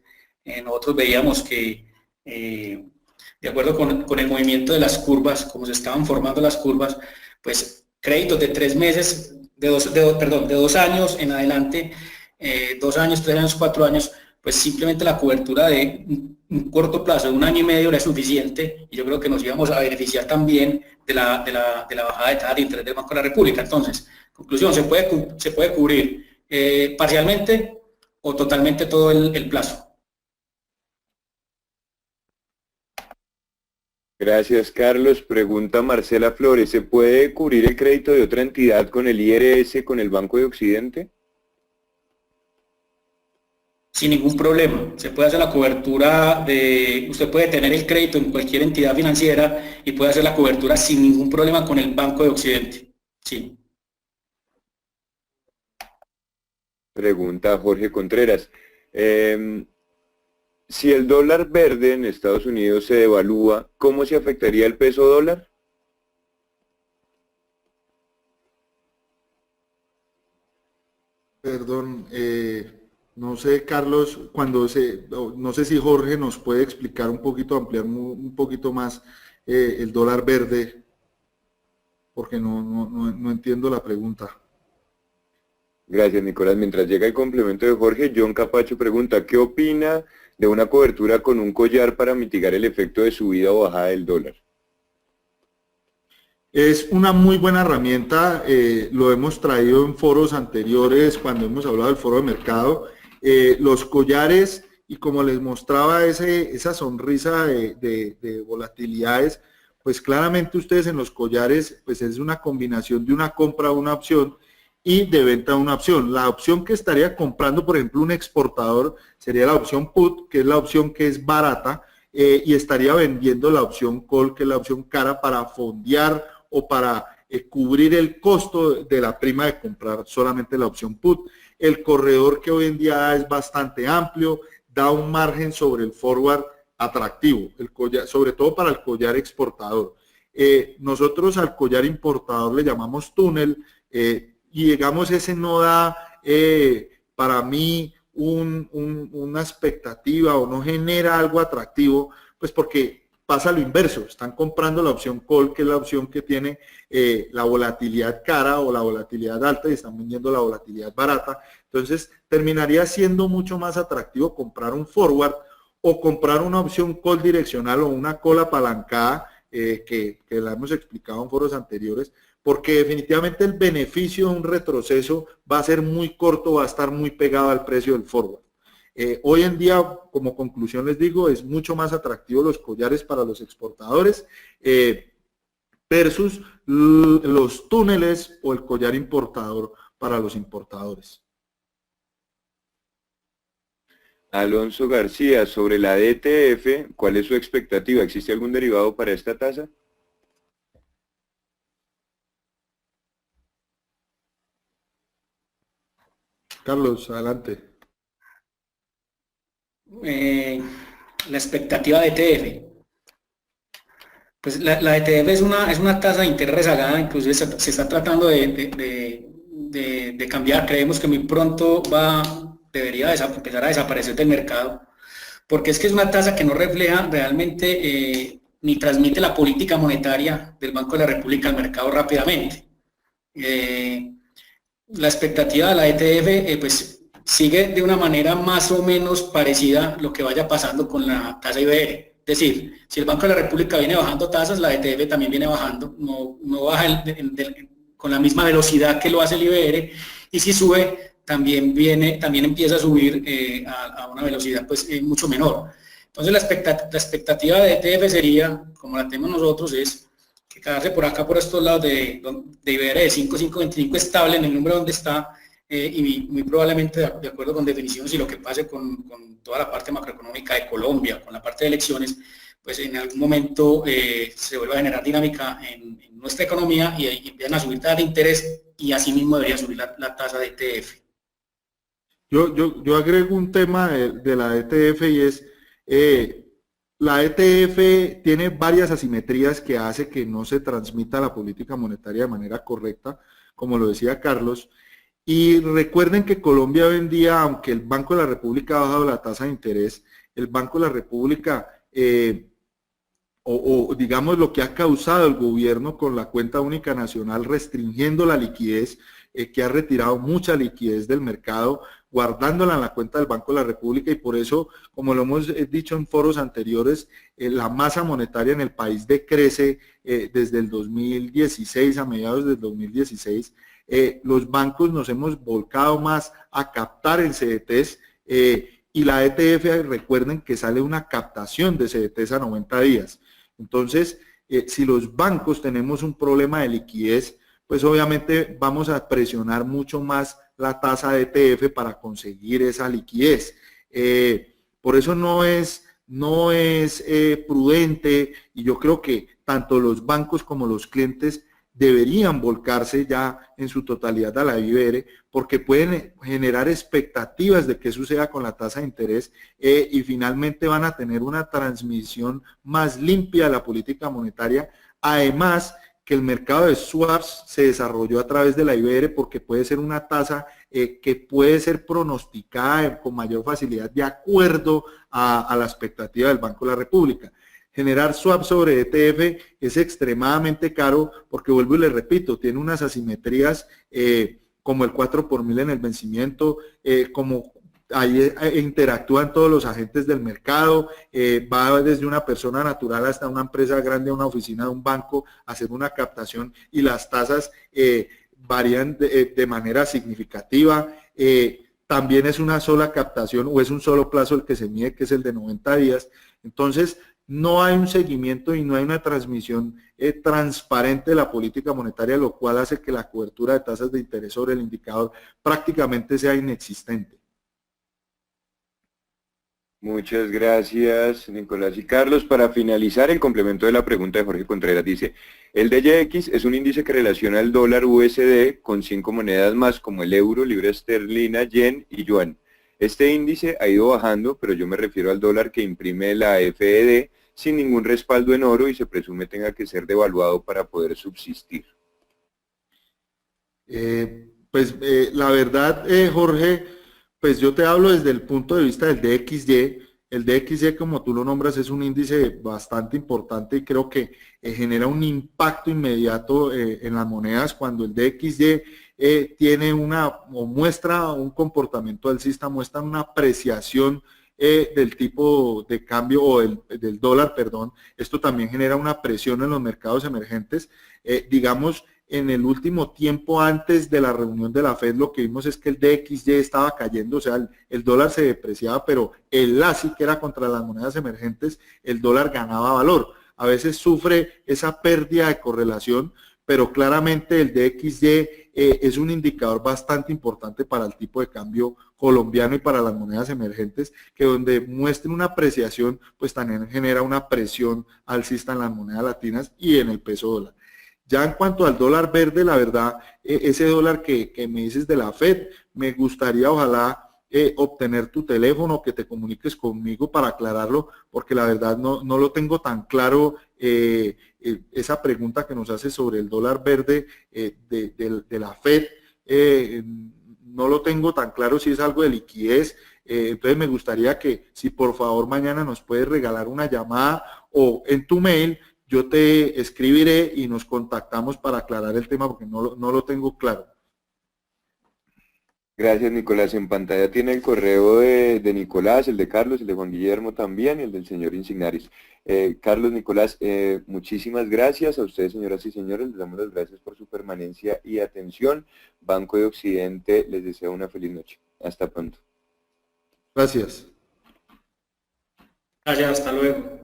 nosotros veíamos que de acuerdo con el movimiento de las curvas, como se estaban formando las curvas, pues créditos de 3 meses, de 2 años en adelante, 2 años, 3 años, 4 años, pues simplemente la cobertura de un corto plazo, de 1 año y medio era suficiente, y yo creo que nos íbamos a beneficiar también de la bajada de tasas de interés del Banco de la República. Entonces, conclusión, se puede cubrir parcialmente o totalmente todo el plazo. Gracias, Carlos. Pregunta Marcela Flores, ¿se puede cubrir el crédito de otra entidad con el IRS con el Banco de Occidente? Sin ningún problema. Se puede hacer la cobertura usted puede tener el crédito en cualquier entidad financiera y puede hacer la cobertura sin ningún problema con el Banco de Occidente. Sí. Pregunta Jorge Contreras. Si el dólar verde en Estados Unidos se devalúa, ¿cómo se afectaría el peso dólar? Perdón, no sé, Carlos, no sé si Jorge nos puede explicar un poquito, ampliar un poquito más el dólar verde, porque no entiendo la pregunta. Gracias, Nicolás. Mientras llega el complemento de Jorge, John Capacho pregunta, ¿qué opina de una cobertura con un collar para mitigar el efecto de subida o bajada del dólar? Es una muy buena herramienta, lo hemos traído en foros anteriores cuando hemos hablado del foro de mercado. Los collares, y como les mostraba esa sonrisa de volatilidades, pues claramente ustedes en los collares, pues es una combinación de una compra, una opción, y de venta de una opción. La opción que estaría comprando, por ejemplo, un exportador sería la opción put, que es la opción que es barata, y estaría vendiendo la opción call, que es la opción cara, para fondear o para cubrir el costo de la prima de comprar solamente la opción put. El corredor que hoy en día es bastante amplio, da un margen sobre el forward atractivo, el collar, sobre todo para el collar exportador. Nosotros al collar importador le llamamos túnel, y digamos ese no da para mí una expectativa o no genera algo atractivo, pues porque pasa lo inverso, están comprando la opción call, que es la opción que tiene la volatilidad cara o la volatilidad alta, y están vendiendo la volatilidad barata. Entonces terminaría siendo mucho más atractivo comprar un forward o comprar una opción call direccional o una call apalancada, que la hemos explicado en foros anteriores, porque definitivamente el beneficio de un retroceso va a ser muy corto, va a estar muy pegado al precio del forward. Hoy en día, como conclusión les digo, es mucho más atractivo los collares para los exportadores, versus los túneles o el collar importador para los importadores. Alonso García, sobre la DTF, ¿cuál es su expectativa? ¿Existe algún derivado para esta tasa? Carlos, adelante. La expectativa de ETF. Pues la ETF es una tasa de interés rezagada, inclusive se está tratando de cambiar. Creemos que muy pronto debería empezar a desaparecer del mercado, porque es que es una tasa que no refleja realmente ni transmite la política monetaria del Banco de la República al mercado rápidamente. La expectativa de la ETF pues sigue de una manera más o menos parecida a lo que vaya pasando con la tasa IBR. Es decir, si el Banco de la República viene bajando tasas, la ETF también viene bajando, no baja con la misma velocidad que lo hace el IBR, y si sube, también empieza a subir a una velocidad pues mucho menor. Entonces la expectativa de ETF sería, como la tenemos nosotros, es que quedarse por acá, por estos lados de IBR de 5.25 estable en el número donde está, y muy probablemente de acuerdo con definiciones y lo que pase con toda la parte macroeconómica de Colombia, con la parte de elecciones, pues en algún momento se vuelva a generar dinámica en nuestra economía y empiezan a subir tasas de interés, y así mismo debería subir la tasa de ETF. Yo agrego un tema de la ETF, y es la ETF tiene varias asimetrías que hace que no se transmita la política monetaria de manera correcta, como lo decía Carlos. Y recuerden que Colombia hoy en día, aunque el Banco de la República ha bajado la tasa de interés, el Banco de la República, digamos lo que ha causado el gobierno con la cuenta única nacional, restringiendo la liquidez, que ha retirado mucha liquidez del mercado, guardándola en la cuenta del Banco de la República, y por eso, como lo hemos dicho en foros anteriores, la masa monetaria en el país decrece desde el 2016, a mediados del 2016, los bancos nos hemos volcado más a captar en CDTs, y la ETF, recuerden que sale una captación de CDTs a 90 días. Entonces, si los bancos tenemos un problema de liquidez, pues obviamente vamos a presionar mucho más la tasa de ETF para conseguir esa liquidez. Por eso no es prudente, y yo creo que tanto los bancos como los clientes deberían volcarse ya en su totalidad a la IBR, porque pueden generar expectativas de qué suceda con la tasa de interés, y finalmente van a tener una transmisión más limpia de la política monetaria. Además, que el mercado de swaps se desarrolló a través de la IBR, porque puede ser una tasa que puede ser pronosticada con mayor facilidad de acuerdo a la expectativa del Banco de la República. Generar swap sobre ETF es extremadamente caro, porque vuelvo y les repito, tiene unas asimetrías como el 4 por mil en el vencimiento, como ahí interactúan todos los agentes del mercado, va desde una persona natural hasta una empresa grande, una oficina de un banco, a hacer una captación, y las tasas varían de manera significativa. También es una sola captación o es un solo plazo el que se mide, que es el de 90 días. Entonces, no hay un seguimiento y no hay una transmisión transparente de la política monetaria, lo cual hace que la cobertura de tasas de interés sobre el indicador prácticamente sea inexistente. Muchas gracias, Nicolás y Carlos. Para finalizar, el complemento de la pregunta de Jorge Contreras dice: el DYX es un índice que relaciona el dólar USD con 5 monedas más, como el euro, libra esterlina, yen y yuan. Este índice ha ido bajando, pero yo me refiero al dólar que imprime la FED sin ningún respaldo en oro y se presume tenga que ser devaluado para poder subsistir. La verdad, Jorge, pues yo te hablo desde el punto de vista del DXY. El DXY, como tú lo nombras, es un índice bastante importante y creo que genera un impacto inmediato en las monedas cuando el DXY tiene muestra un comportamiento alcista, muestra una apreciación del tipo de cambio o del dólar, perdón. Esto también genera una presión en los mercados emergentes. Digamos, en el último tiempo antes de la reunión de la FED, lo que vimos es que el DXY estaba cayendo, o sea, el dólar se depreciaba, pero el LASI, que era contra las monedas emergentes, el dólar ganaba valor. a veces sufre esa pérdida de correlación, pero claramente el DXY es un indicador bastante importante para el tipo de cambio colombiano y para las monedas emergentes, que donde muestren una apreciación, pues también genera una presión alcista en las monedas latinas y en el peso dólar. Ya en cuanto al dólar verde, la verdad, ese dólar que me dices de la FED, me gustaría ojalá obtener tu teléfono, que te comuniques conmigo para aclararlo, porque la verdad no lo tengo tan claro, esa pregunta que nos hace sobre el dólar verde de la FED, no lo tengo tan claro si es algo de liquidez, entonces me gustaría que si por favor mañana nos puedes regalar una llamada o en tu mail, yo te escribiré y nos contactamos para aclarar el tema porque no lo tengo claro. Gracias, Nicolás. En pantalla tiene el correo de Nicolás, el de Carlos, el de Juan Guillermo también y el del señor Insignaris. Carlos, Nicolás, muchísimas gracias a ustedes, señoras y señores. Les damos las gracias por su permanencia y atención. Banco de Occidente les desea una feliz noche. Hasta pronto. Gracias. Gracias, hasta luego.